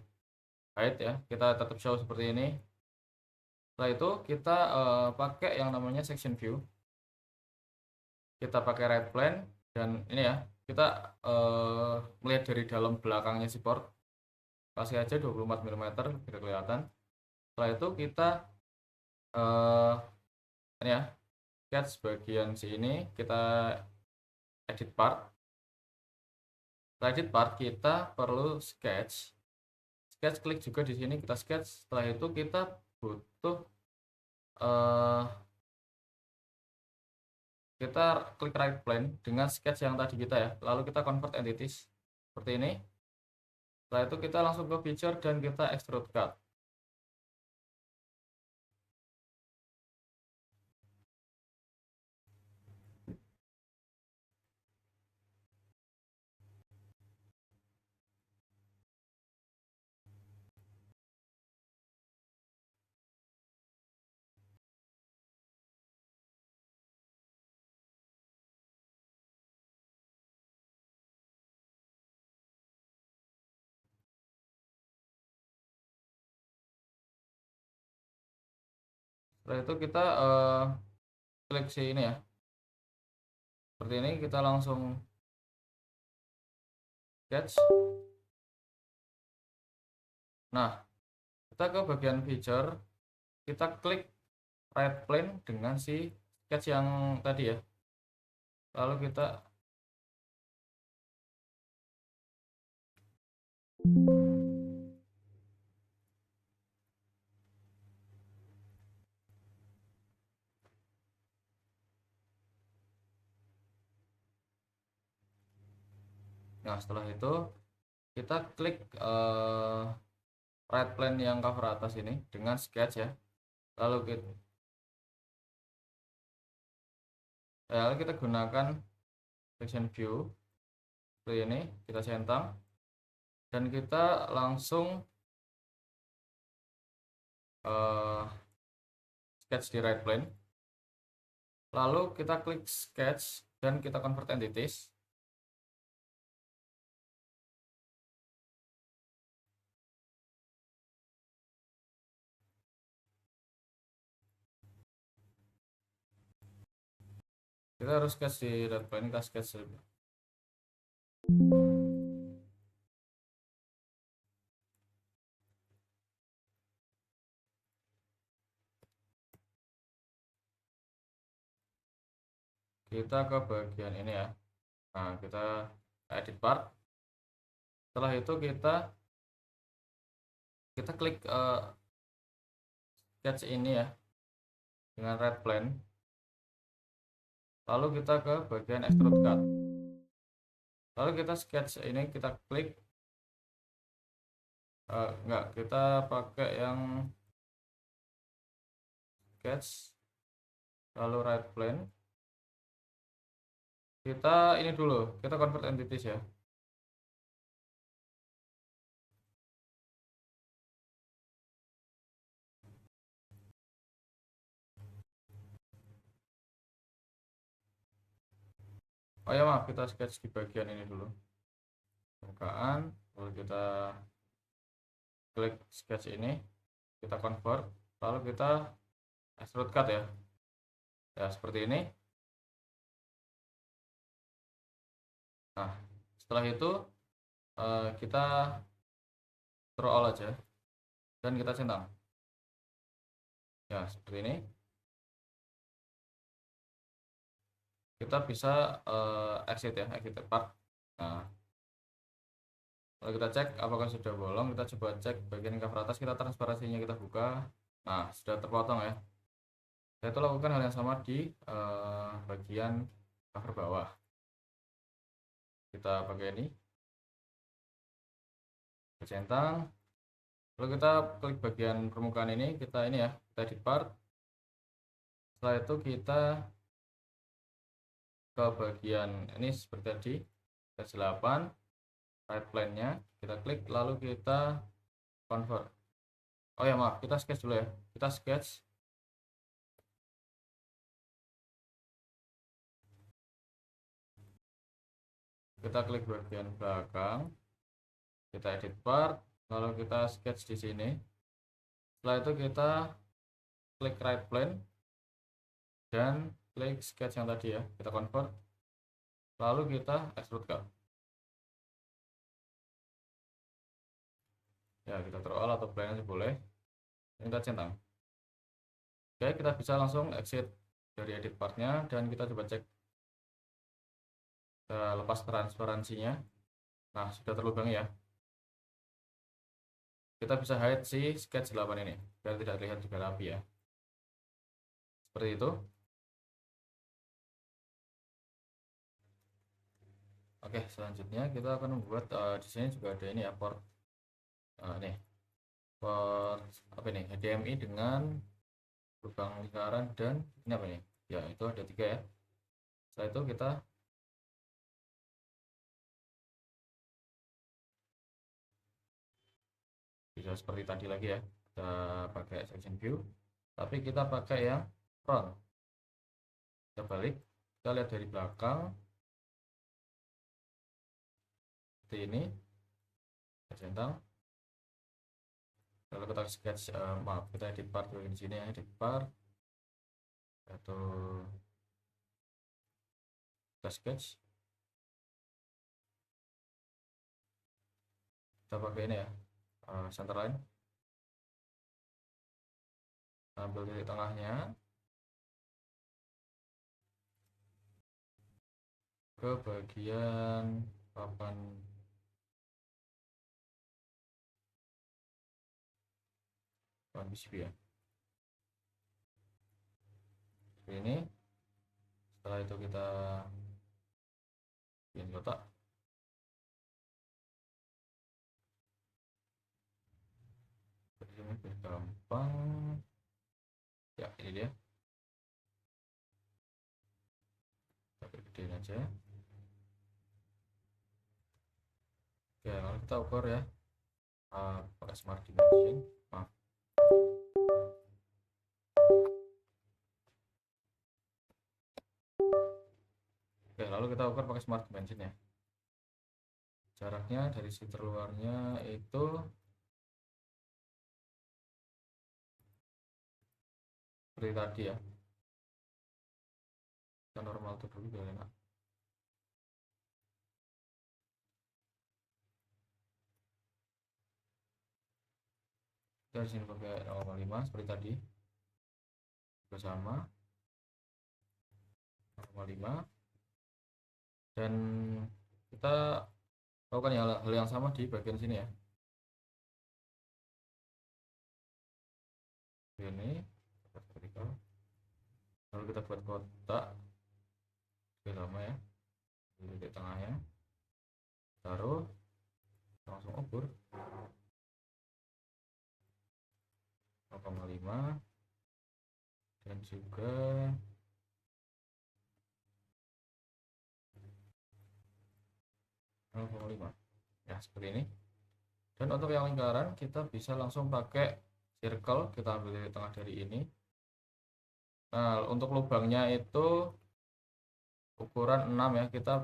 Speaker 3: hide ya, kita tetap show seperti ini. Setelah itu kita pakai yang namanya section view. Kita pakai right plane dan ini ya, kita melihat dari dalam belakangnya si port. Kasih aja 24 mm biar kelihatan. Setelah itu kita ini ya, sketch bagian sini, kita edit part. Setelah edit part kita perlu sketch klik juga di sini, kita sketch. Setelah itu kita butuh kita klik right plane dengan sketch yang tadi kita ya, lalu kita convert entities seperti ini. Setelah itu kita langsung ke feature dan kita extrude cut. Setelah itu kita klik si ini ya, seperti ini. Kita langsung sketch. Nah, kita ke bagian feature, kita klik right plane dengan si sketch yang tadi ya, lalu kita nah setelah itu kita klik right plane yang cover atas ini dengan sketch ya, lalu kita gunakan section view seperti ini, kita centang dan kita langsung sketch di right plane, lalu kita klik sketch dan kita convert entities. Kita harus sketch di right plane, kita sketch dulu. Kita ke bagian ini ya, nah kita edit part. Setelah itu kita klik sketch ini ya dengan right plane, lalu kita ke bagian extrude cut, lalu kita sketch ini, kita klik enggak, kita pakai yang sketch lalu right plane. Kita ini dulu, kita convert entities ya. Oh ya maaf, kita sketch di bagian ini dulu, permukaan, lalu kita klik sketch ini, kita convert, lalu kita extrude cut ya, seperti ini. Nah setelah itu kita draw all aja dan kita centang ya, seperti ini. Kita bisa exit ya, exit part. Nah kalau kita cek apakah sudah bolong, kita coba cek bagian cover atas, kita transparansinya kita buka. Nah sudah terpotong ya. Saya itu lakukan hal yang sama di bagian cover bawah. Kita pakai ini, kita centang, lalu kita klik bagian permukaan ini, kita ini ya, kita edit part. Setelah itu kita ke bagian ini seperti tadi, sketch 8, right plane-nya kita klik, lalu kita convert. Oh ya maaf, kita sketch dulu ya. Kita sketch. Kita klik bagian belakang, kita edit part, lalu kita sketch di sini. Setelah itu kita klik right plane dan klik sketch yang tadi ya, kita convert, lalu kita extrude ke. Ya, kita Ctrl Alt atau plane aja boleh. Ini kita centang. Oke, kita bisa langsung exit dari edit partnya dan kita coba cek. Kita lepas transparansinya. Nah, sudah terlubang ya. Kita bisa hide si sketch 8 ini biar tidak terlihat juga rapi ya. Seperti itu. Oke, selanjutnya kita akan membuat di sini juga ada ini ya, port nih. Port apa ini? HDMI dengan lubang lingkaran dan ini apa nih? Ya, itu ada 3 ya. Setelah itu kita bisa seperti tadi lagi ya, kita pakai section view, tapi kita pakai yang front. Kita balik, kita lihat dari belakang seperti ini, kita centang, lalu kita sketch, maaf, kita edit part di sini ya, edit part, atau kita sketch, kita pakai ini ya, center line, ambil titik tengahnya ke bagian papan PCB ya, seperti ini. Setelah itu kita bikin kotak. Lebih gampang ya, ini dia. Kita gedein aja. Oke, lalu kita ukur ya, pakai smart dimension. Maaf. Oke, lalu kita ukur pakai smart dimension ya. Jaraknya dari sisi terluarnya itu seperti tadi ya. Kita normal tuh dulu biar enak. Dari sini pakai 0,5 seperti tadi. Juga sama. 0,5. Dan kita lakukan hal yang sama di bagian sini ya. Ini vertikal. Lalu kita buat kotak. Oke, sama ya. Di titik tengahnya. Taruh. Langsung ukur. 0,5 dan juga 0,5 ya, seperti ini. Dan untuk yang lingkaran kita bisa langsung pakai circle, kita ambil dari tengah dari ini. Nah, untuk lubangnya itu ukuran 6 ya, kita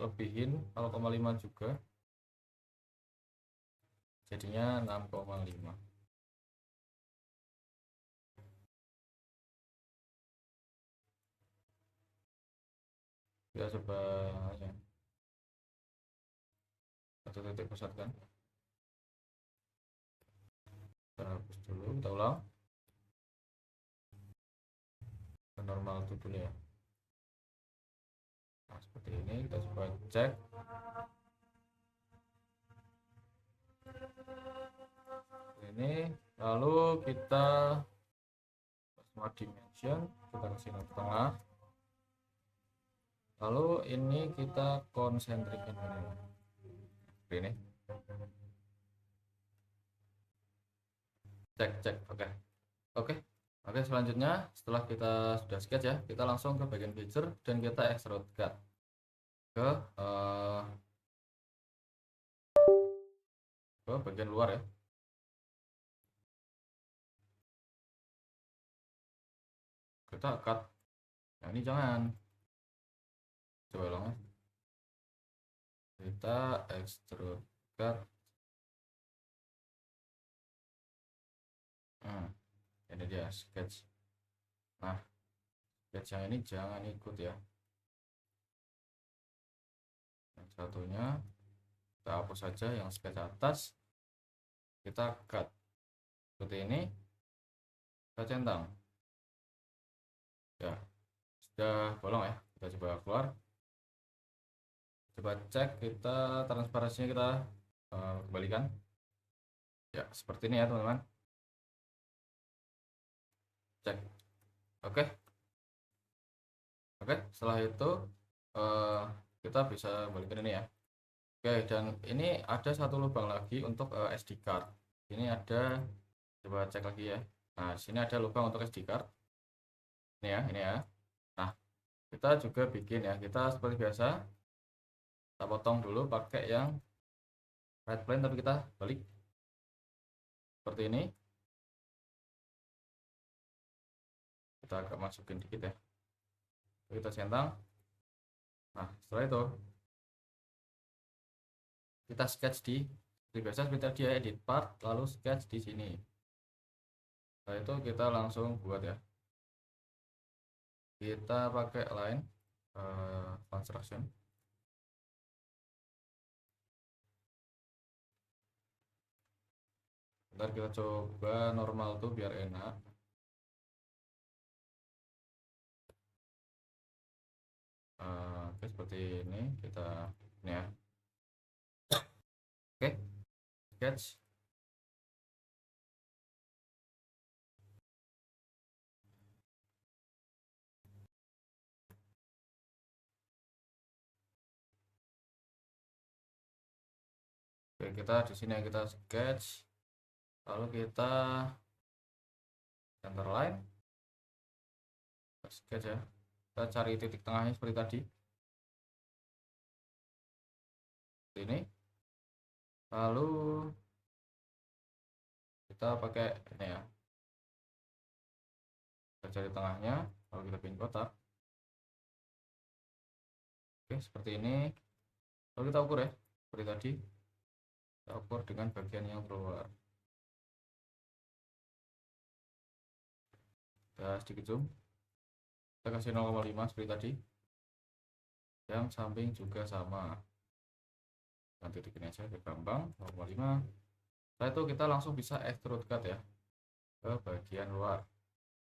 Speaker 3: lebihin 0,5 juga, jadinya 6,5. Kita coba ya, satu titik pusatkan. Kita hapus dulu, kita ulang. Kita normal itu dulu ya. Nah, seperti ini kita coba cek. Ini lalu kita smart dimension, kita kasih ke tengah. Lalu ini kita concentric seperti ini. Cek, oke. Oke, selanjutnya setelah kita sudah sketch ya, kita langsung ke bagian feature dan kita extrude cut ke bagian luar ya. Kita cut. Nah, ini jangan. Coba ulang ya. Kita extrude cut. Ini dia sketch. Nah, sketch yang ini jangan ikut ya. Yang satunya kita hapus saja, yang sketch atas kita cut seperti ini, kita centang ya, sudah bolong ya. Kita coba keluar, coba cek, kita transparansinya kita kembalikan ya, seperti ini ya teman-teman. Cek. Oke, setelah itu kita bisa balikin ini ya. Oke, dan ini ada satu lubang lagi untuk SD card. Ini ada, coba cek lagi ya. Nah, di sini ada lubang untuk SD card. Ini ya. Nah, kita juga bikin ya. Kita seperti biasa, kita potong dulu pakai yang right plane, tapi kita balik seperti ini. Kita agak masukin dikit ya. Kita centang. Nah, setelah itu kita sketch seperti biasa, seperti tadi ya, edit part, lalu sketch di sini. Setelah itu kita langsung buat ya. Kita pakai line construction. Ntar kita coba normal tuh biar enak. Oke, seperti ini kita ini ya. Oke, sketch. Oke, kita di sini kita sketch, lalu kita center line, kita sketch ya. Kita cari titik tengahnya seperti tadi. Seperti ini. Lalu kita pakai ini ya. Kita cari tengahnya, lalu kita bikin kotak. Oke, seperti ini. Lalu kita ukur ya, seperti tadi. Kita ukur dengan bagian yang keluar. Kita sedikit zoom. Kita kasih 0,5 seperti tadi. Yang samping juga sama. Nanti titik ini aja biar gampang, 0,5. Setelah itu kita langsung bisa extrude cut ya ke bagian luar.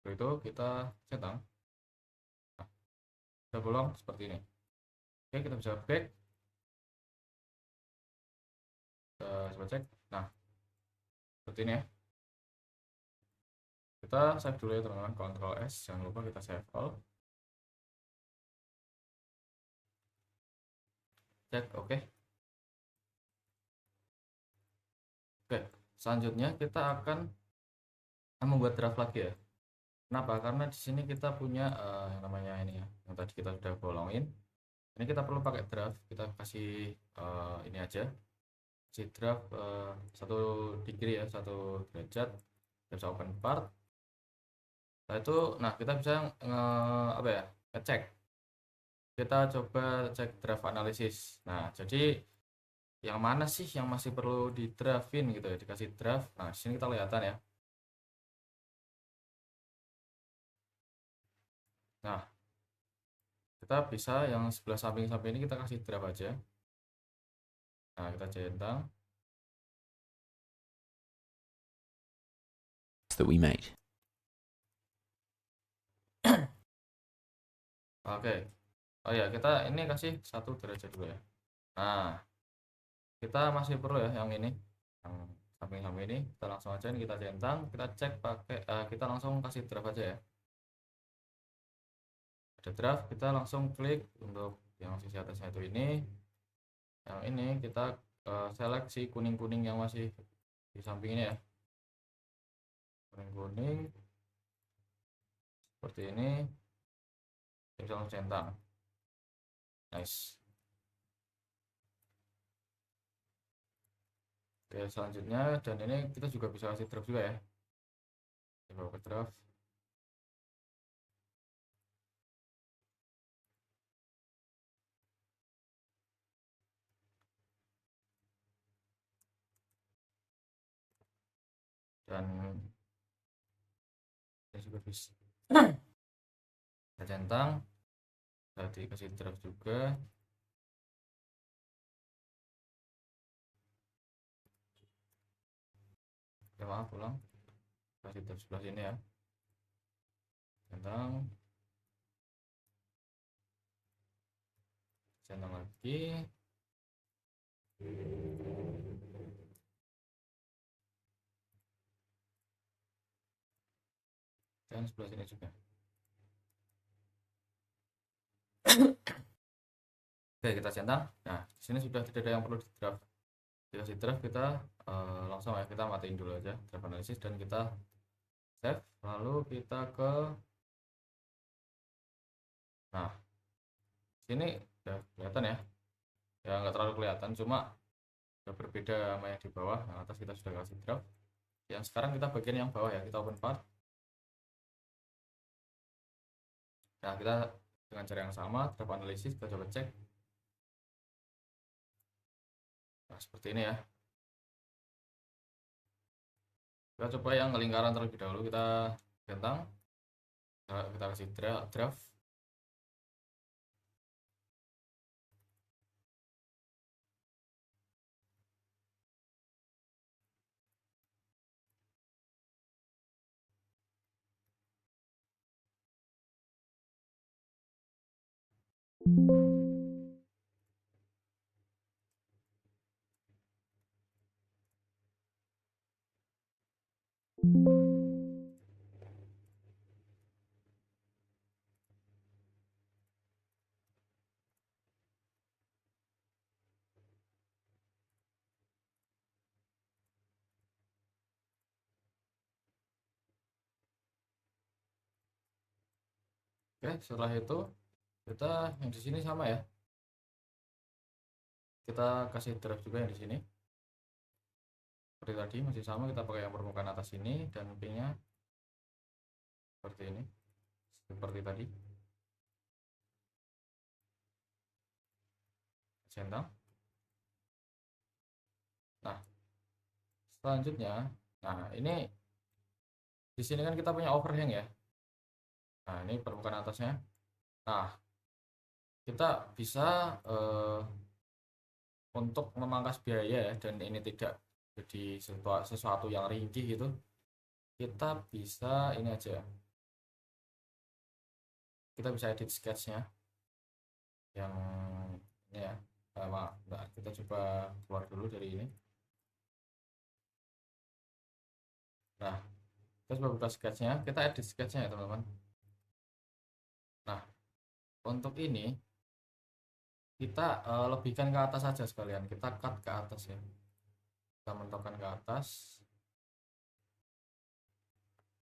Speaker 3: Setelah itu kita centang. Nah, kita bolong seperti ini. Oke, kita bisa back. Kita coba cek. Nah, seperti ini ya. Kita save dulu ya teman-teman, Ctrl S, jangan lupa kita save all. Cek, oke. Oke, selanjutnya kita akan membuat draft lagi ya. Kenapa? Karena di sini kita punya yang namanya ini ya, yang tadi kita sudah bolongin. Ini kita perlu pakai draft. Kita kasih ini aja, kasih draft 1 degree ya, 1 derajat. Kita bisa open part. Setelah itu, nah kita bisa apa ya, ngecek. Kita coba cek draft analisis. Nah, jadi yang mana sih yang masih perlu di draftin gitu ya, dikasih draft. Nah, di sini kita kelihatan ya. Nah, kita bisa yang sebelah samping-samping ini kita kasih draft aja. Nah, kita centang.
Speaker 4: That we made.
Speaker 3: Oke. Oh ya, kita ini kasih 1 derajat dulu ya. Nah, kita masih perlu ya yang ini, yang samping-samping ini. Kita langsung aja ini kita centang, kita cek pakai kita langsung kasih draft aja ya. Ada draft, kita langsung klik untuk yang sisi atasnya itu ini. Yang ini kita seleksi kuning-kuning yang masih di samping ini ya. Kuning-kuning. seperti ini, bisa langsung centang. Nice. Oke, selanjutnya, dan ini kita juga bisa kasih draft juga ya. Coba ke draft. Dan ini juga bisa kita centang, tadi kasih draft juga. Ya, maaf, ulang, kasih draft sebelah sini ya, centang, centang lagi, dan sebelah sini juga. Oke, kita centang. Nah, di sini sudah tidak ada yang perlu di draft. Dikasih draft, kita langsung ya, kita matiin dulu aja draft analisis dan kita save. Lalu kita ke, nah, sini udah kelihatan ya. Ya nggak terlalu kelihatan, cuma udah berbeda sama yang di bawah. Yang atas kita sudah kasih draft. Yang sekarang kita bagian yang bawah ya, kita open part. Nah, kita dengan cara yang sama, draft analisis, kita coba cek. Nah, seperti ini ya. Kita coba yang lingkaran terlebih dahulu, kita centang, kita kasih draft. Oke, setelah itu kita yang di sini sama ya. Kita kasih draft juga yang di sini. Seperti tadi masih sama, kita pakai yang permukaan atas ini dan pinnya seperti ini. Seperti tadi. Centang. Nah, selanjutnya, nah ini di sini kan kita punya overhang ya. Nah, ini permukaan atasnya. Nah, kita bisa untuk memangkas biaya ya, dan ini tidak jadi sesuatu yang ringkih gitu, kita bisa ini aja, kita bisa edit sketchnya yang ini ya. Maaf, kita coba keluar dulu dari ini. Nah, kita coba buka sketchnya, kita edit sketchnya ya teman-teman. Nah, untuk ini kita lebihkan ke atas saja sekalian, kita cut ke atas ya, kita mentokkan ke atas.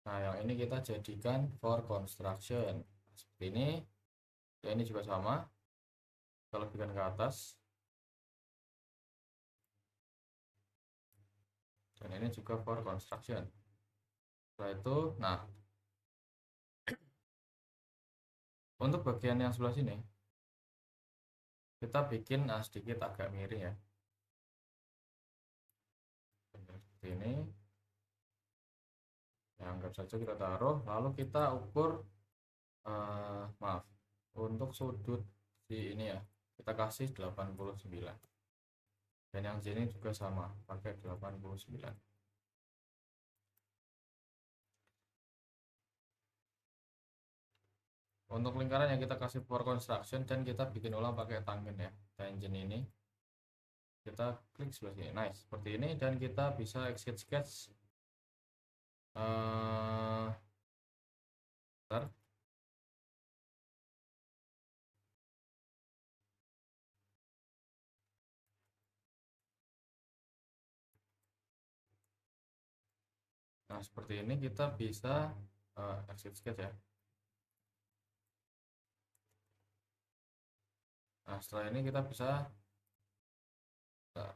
Speaker 3: Nah, yang ini kita jadikan for construction seperti ini ya. Ini juga sama, kita lebihkan ke atas, dan ini juga for construction. Setelah itu, nah, untuk bagian yang sebelah sini kita bikin sedikit agak miring ya, seperti ini ya, anggap saja kita taruh, lalu kita ukur maaf, untuk sudut di ini ya, kita kasih 89, dan yang sini juga sama, pakai 89. Untuk lingkaran yang kita kasih for construction, dan kita bikin ulang pakai tangent ya, tangent ini kita klik sebelah sini. Nice, seperti ini, dan kita bisa exit sketch. Bentar. Nah, seperti ini kita bisa exit sketch ya. Nah, setelah ini kita bisa bentar.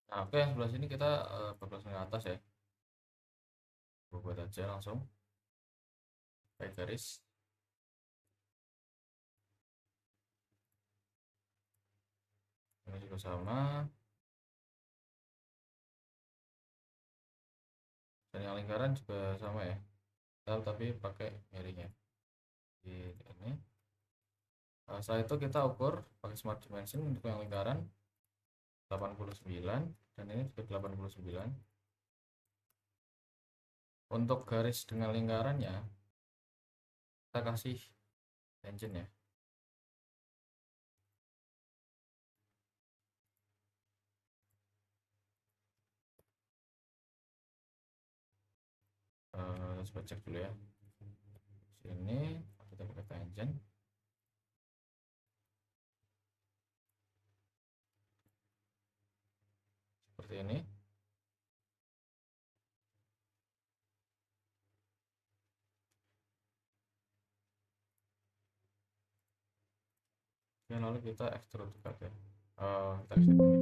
Speaker 3: Nah, oke, sebelah sini kita bablas ke atas ya. Gua buat aja langsung pakai garis. Ini juga sama. Dan yang lingkaran juga sama ya. Tapi pakai miringnya. Di ini. Setelah itu kita ukur pakai smart dimension untuk yang lingkaran 89 dan ini juga 89. Untuk garis dengan lingkarannya kita kasih tangent ya. Coba cek dulu ya. Sini kita pakai tangent. Seperti ini. Dan lalu kita extrude cut ya. Kita extrude dulu.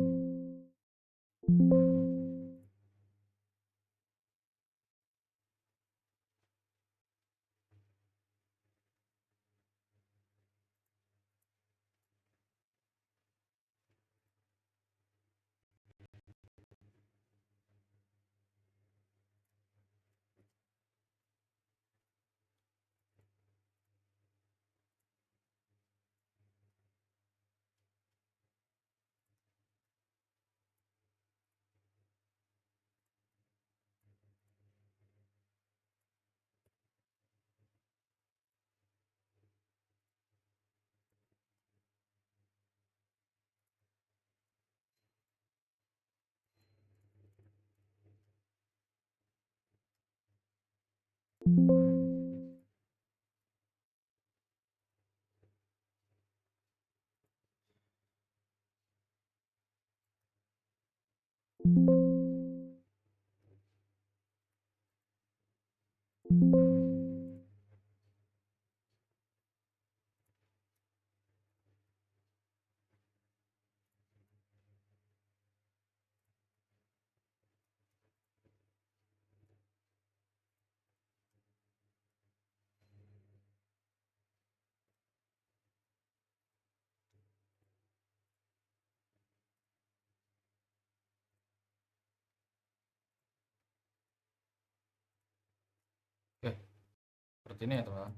Speaker 3: seperti ini ya teman-teman.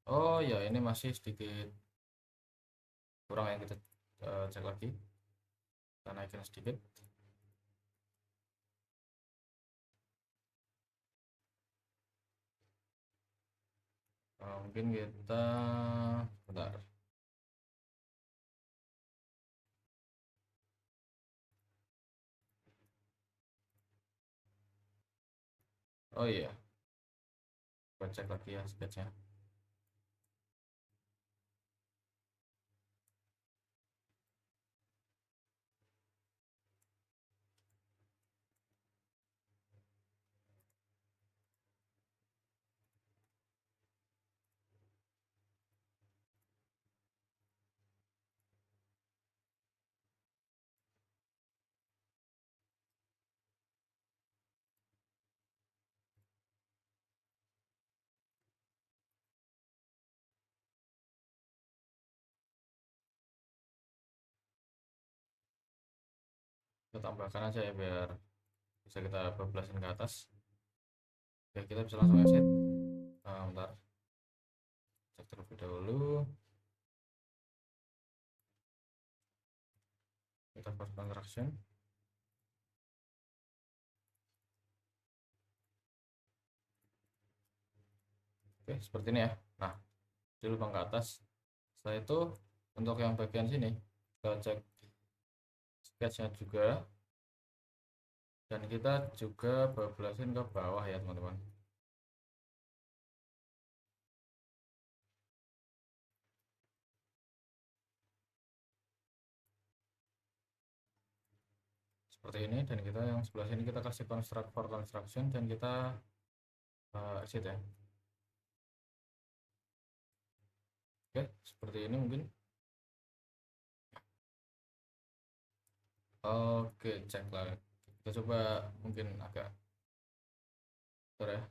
Speaker 3: Oh ya, ini masih sedikit kurang ya, kita cek lagi, kita naikkan sedikit. Mungkin kita bentar. Oh iya, kita cek lagi ya sketchnya. Kita tambahkan aja ya biar bisa kita bablasin ke atas. Oke, kita bisa langsung exit. Bentar, cek terlebih dahulu. Kita first construction. Oke, seperti ini ya. Nah, di lubang ke atas. Setelah itu untuk yang bagian sini kita cek sketchnya juga, dan kita juga bablasin ke bawah ya teman-teman. Seperti ini, dan kita yang sebelah sini kita kasih construct for construction, dan kita exit ya. Oke, seperti ini mungkin. Oke, cek lah. Kita coba mungkin agak bentar ya.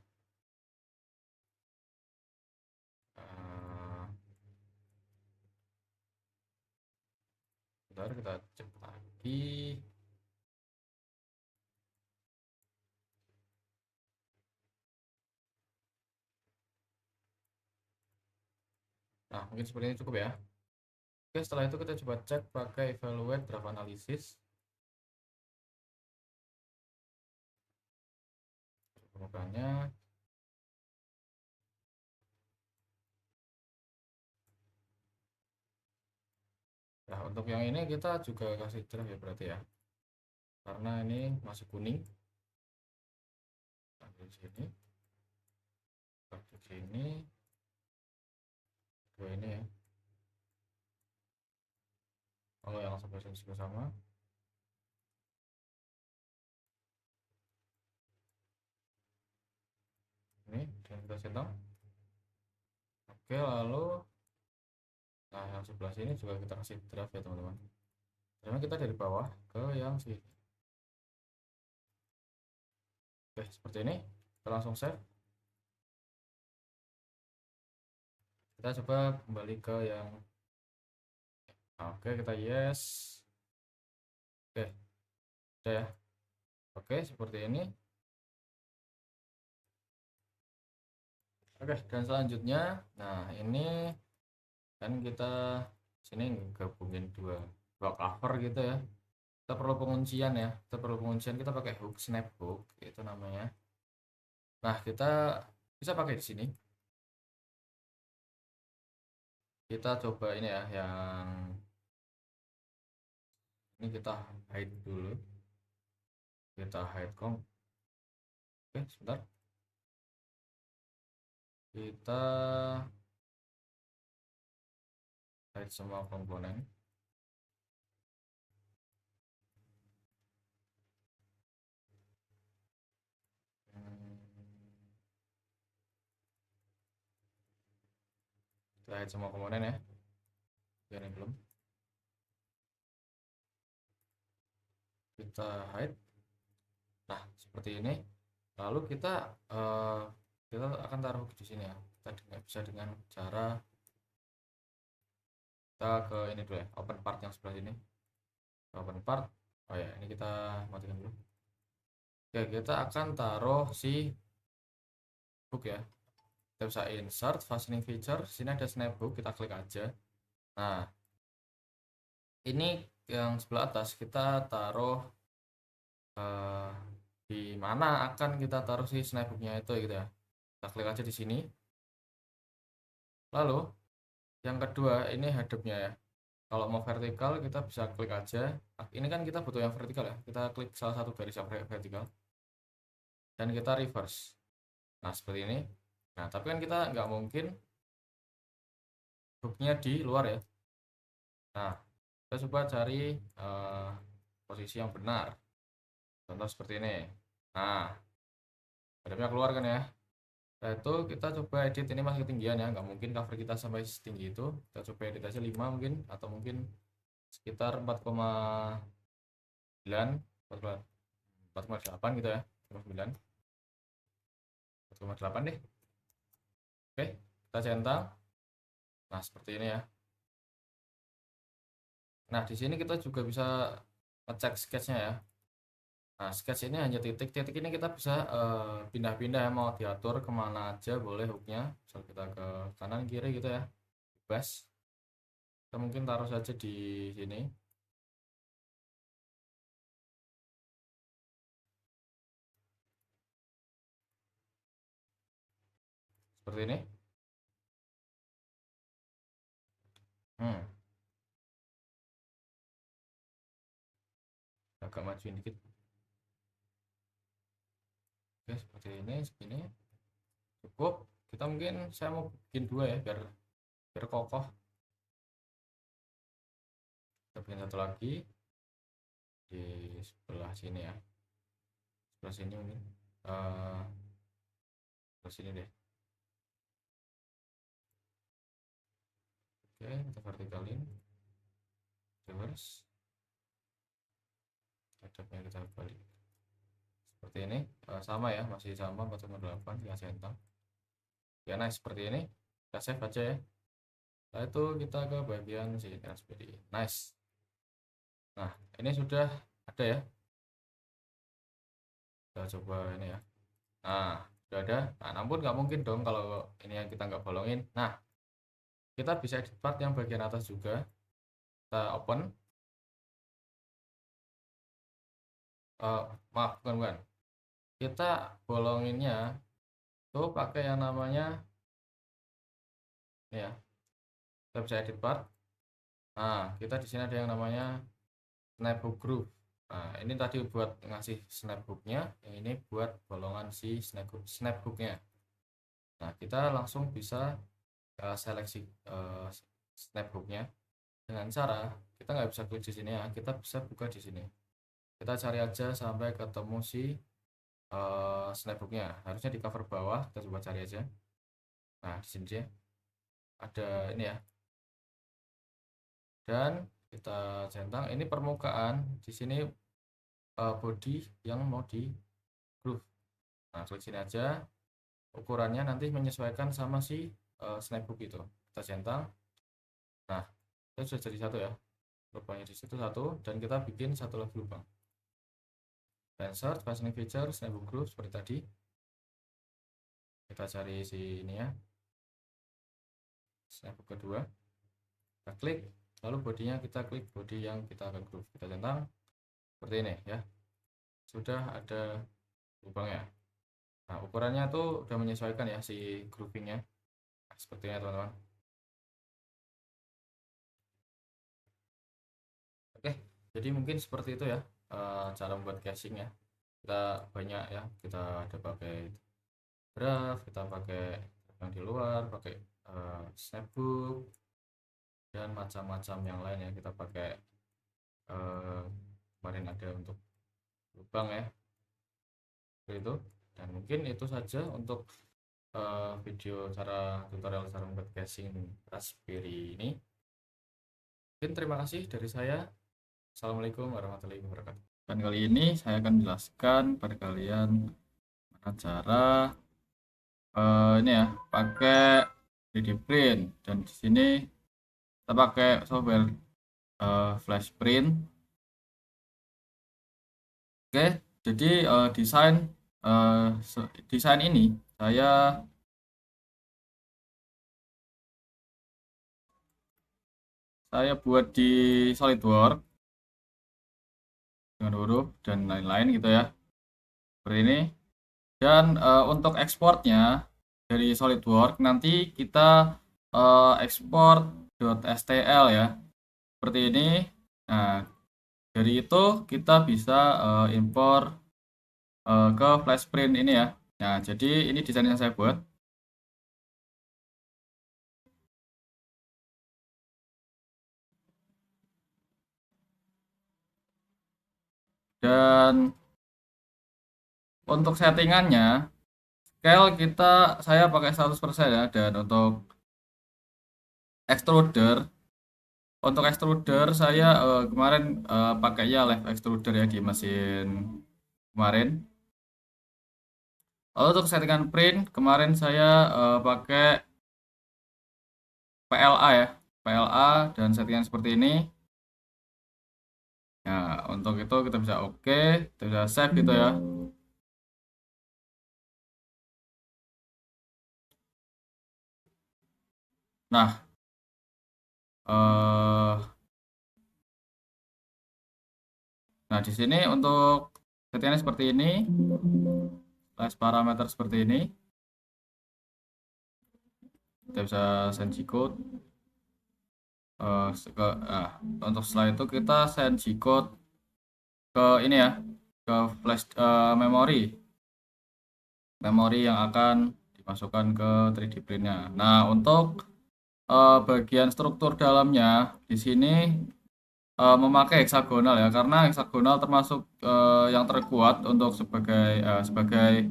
Speaker 3: Bentar, kita cek lagi. Nah, mungkin seperti ini cukup ya. Oke, setelah itu kita coba cek pakai evaluate draft analysis. Permukaannya. Nah, untuk yang ini kita juga kasih draft ya berarti ya. Karena ini masih kuning. Ambil sini. Di sini. Dua ini ya. Kalau yang sebelah sini juga sama. Ini dan kita centang. Oke, lalu nah yang sebelah sini juga kita kasih draft ya teman-teman. Karena kita dari bawah ke yang sini. Oke, seperti ini. Kita langsung save. Kita coba kembali ke yang oke, kita yes. Oke, udah ya. Oke, seperti ini. Oke, dan selanjutnya, nah ini kan kita sini gabungin dua cover gitu ya. Kita perlu penguncian ya. Kita perlu penguncian, kita pakai hook, snap hook itu namanya. Nah, kita bisa pakai di sini. Kita coba ini ya, yang ini kita hide dulu. Kita hide oke, sebentar. Kita hide semua komponen. Kita hide semua komponen ya. Ini belum. Kita hide. Nah, seperti ini. Lalu kita akan taruh di sini ya. Kita bisa dengan cara kita ke ini dulu ya, open part yang sebelah sini. Open part. Oh ya, ini kita matikan dulu. Oke, kita akan taruh si hook ya. kita bisa insert fastening feature. Sini ada snapbook, kita klik aja. Nah, ini yang sebelah atas kita taruh di mana akan kita taruh si snapbooknya itu gitu ya. Kita klik aja di sini. Lalu yang kedua ini hadapnya ya. Kalau mau vertikal kita bisa klik aja. Ini kan kita butuh yang vertikal ya. Kita klik salah satu garis yang vertikal dan kita reverse. Nah seperti ini. Nah tapi kan kita nggak mungkin hooknya di luar ya. Nah kita coba cari posisi yang benar. Contoh seperti ini. Nah hadapnya keluar kan ya. Nah itu kita coba edit, ini masih ketinggian ya, nggak mungkin cover kita sampai setinggi itu. Kita coba edit aja 5 mungkin, atau mungkin sekitar 4,9 4,8 gitu ya, 4,9 4,8 deh. Oke, kita centang. Nah seperti ini ya. Nah di sini kita juga bisa ngecek sketchnya ya. Nah sketch ini hanya titik-titik, ini kita bisa pindah-pindah ya, mau diatur kemana aja boleh hooknya. Misal kita ke kanan kiri gitu ya, bebas. Kita mungkin taruh saja di sini. Seperti ini. Agak majuin dikit. Oke, seperti ini, segini cukup. Kita mungkin saya mau bikin 2 ya, biar kokoh. Kita bikin satu lagi di sebelah sini ya, sebelah sini mungkin sebelah sini deh. Oke, kita vertikalin, reverse, hadapnya kita balik seperti ini. Sama ya, masih sama 4,8 kita centang ya. Nice, seperti ini. Kita save aja ya. Setelah itu kita ke bagian sini, seperti nice. Nah ini sudah ada ya, kita coba ini ya. Nah sudah ada. Nah namun nggak mungkin dong kalau ini yang kita nggak bolongin. Nah kita bisa edit part yang bagian atas juga. Kita open, maaf bukan, kita bolonginnya tuh pakai yang namanya ini ya. Kita bisa edit part. Nah kita di sini ada yang namanya snapbook groove. Nah ini tadi buat ngasih snapbooknya, yang ini buat bolongan si snapbooknya. Nah kita langsung bisa seleksi snapbooknya dengan cara kita nggak bisa klik di sini ya, kita bisa buka di sini. Kita cari aja sampai ketemu si snapbooknya, harusnya di cover bawah. Kita coba cari aja. Nah di sini ada ini ya, dan kita centang. Ini permukaan, di sini body yang mau di groove. Nah klik sini aja, ukurannya nanti menyesuaikan sama si snapbook itu. Kita centang. Nah itu sudah jadi satu ya, lubangnya di situ satu, dan kita bikin satu lagi lubang. Insert fastening feature snapbook groove seperti tadi. Kita cari sini ya, snapbook kedua, kita klik, lalu bodinya kita klik body yang kita akan groove, kita centang seperti ini ya. Sudah ada lubangnya. Nah ukurannya tuh udah menyesuaikan ya si groovingnya. Nah, sepertinya teman-teman. Oke, jadi mungkin seperti itu ya cara membuat casing ya. Kita banyak ya, kita ada pakai draft, kita pakai yang di luar, pakai snapbook, dan macam-macam yang lain ya. Kita pakai kemarin ada untuk lubang ya, seperti itu. Dan mungkin itu saja untuk video tutorial cara membuat casing Raspberry ini. Mungkin terima kasih dari saya. Assalamualaikum warahmatullahi wabarakatuh. Dan kali ini saya akan jelaskan pada kalian cara ini ya, pakai 3D print. Dan di sini kita pakai software flash print. Oke, jadi desain ini saya saya buat di SolidWorks dengan huruf dan lain-lain gitu ya, seperti ini. Dan untuk ekspornya dari SolidWorks nanti kita ekspor .stl ya, seperti ini. Nah, dari itu kita bisa impor ke Flashprint ini ya. Nah, jadi ini desain yang saya buat. Dan untuk settingannya, scale saya pakai 100% ya. Dan untuk extruder saya kemarin pakainya live extruder ya di mesin kemarin. Lalu untuk settingan print kemarin saya pakai PLA ya, PLA dan settingan seperti ini. Nah, untuk itu kita bisa oke, kita bisa save gitu ya. Nah, di sini untuk settingannya seperti ini, slash parameter seperti ini. Kita bisa send G-code. Untuk setelah itu kita send G-code ke ini ya, ke flash memori yang akan dimasukkan ke 3D print-nya. Nah, untuk bagian struktur dalamnya di sini memakai heksagonal ya, karena heksagonal termasuk yang terkuat untuk sebagai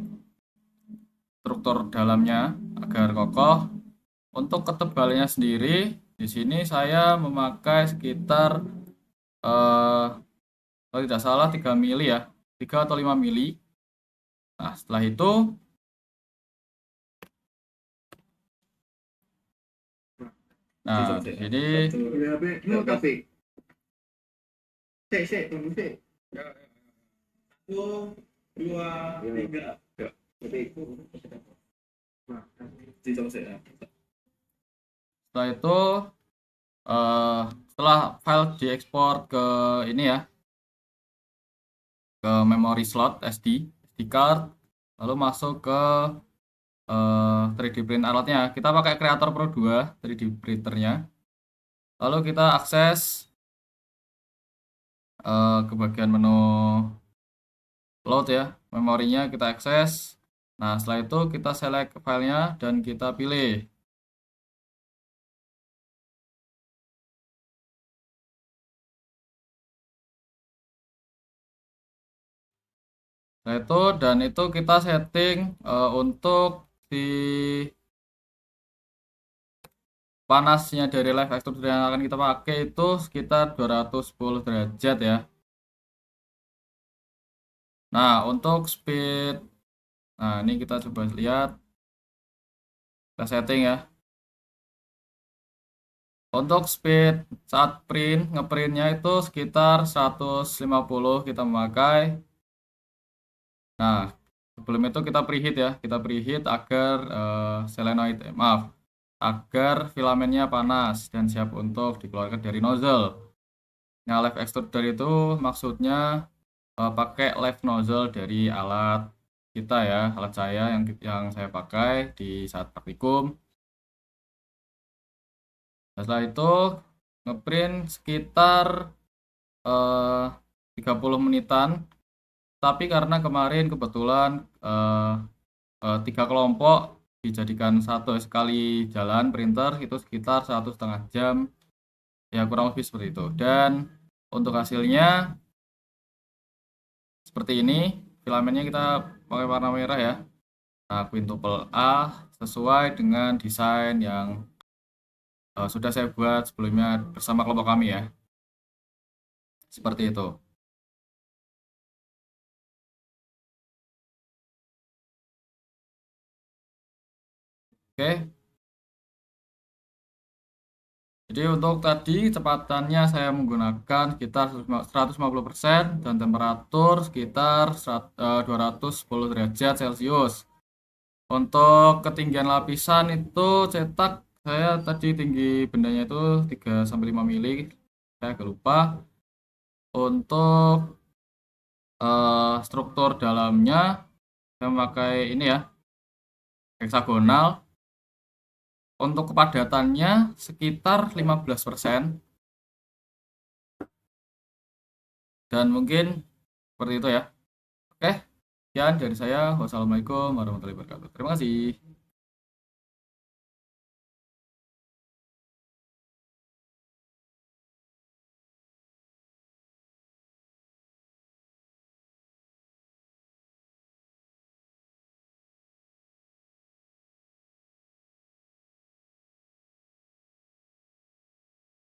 Speaker 3: struktur dalamnya agar kokoh. Untuk ketebalannya sendiri di sini saya memakai sekitar kalau tidak salah 3 mili ya, 3 atau 5 mili. Nah, setelah itu di sini setelah itu setelah file diekspor ke ini ya, ke memory slot SD card, lalu masuk ke 3D print alatnya. Kita pakai Creator Pro 2 3D printernya. Lalu kita akses ke bagian menu load ya, memorinya kita akses. Nah, setelah itu kita select filenya dan kita pilih. Nah, dan itu kita setting untuk si panasnya dari live extruder yang akan kita pakai itu sekitar 210 derajat ya. Nah, untuk speed, nah ini kita coba lihat, kita setting ya. Untuk speed saat ngeprintnya itu sekitar 150 kita memakai. Nah, sebelum itu kita preheat ya, agar agar filamennya panas dan siap untuk dikeluarkan dari nozzle. Nah, live extruder itu maksudnya pakai live nozzle dari alat kita ya, alat saya yang saya pakai di saat praktikum. Nah, setelah itu ngeprint sekitar 30 menitan. Tapi karena kemarin kebetulan 3 kelompok dijadikan satu sekali jalan printer itu sekitar 1,5 jam ya, kurang lebih seperti itu. Dan untuk hasilnya seperti ini, filamennya kita pakai warna merah ya. Nah, quintuple A sesuai dengan desain yang sudah saya buat sebelumnya bersama kelompok kami ya, seperti itu. Oke. Jadi untuk tadi kecepatannya saya menggunakan sekitar 150% dan temperatur sekitar 210 derajat Celcius. Untuk ketinggian lapisan itu cetak saya tadi tinggi bendanya itu 3-5 mili, saya agak lupa. Untuk struktur dalamnya saya memakai ini ya, heksagonal. Untuk kepadatannya sekitar 15%. Dan mungkin seperti itu ya. Oke, sekian dari saya. Wassalamualaikum warahmatullahi wabarakatuh. Terima kasih.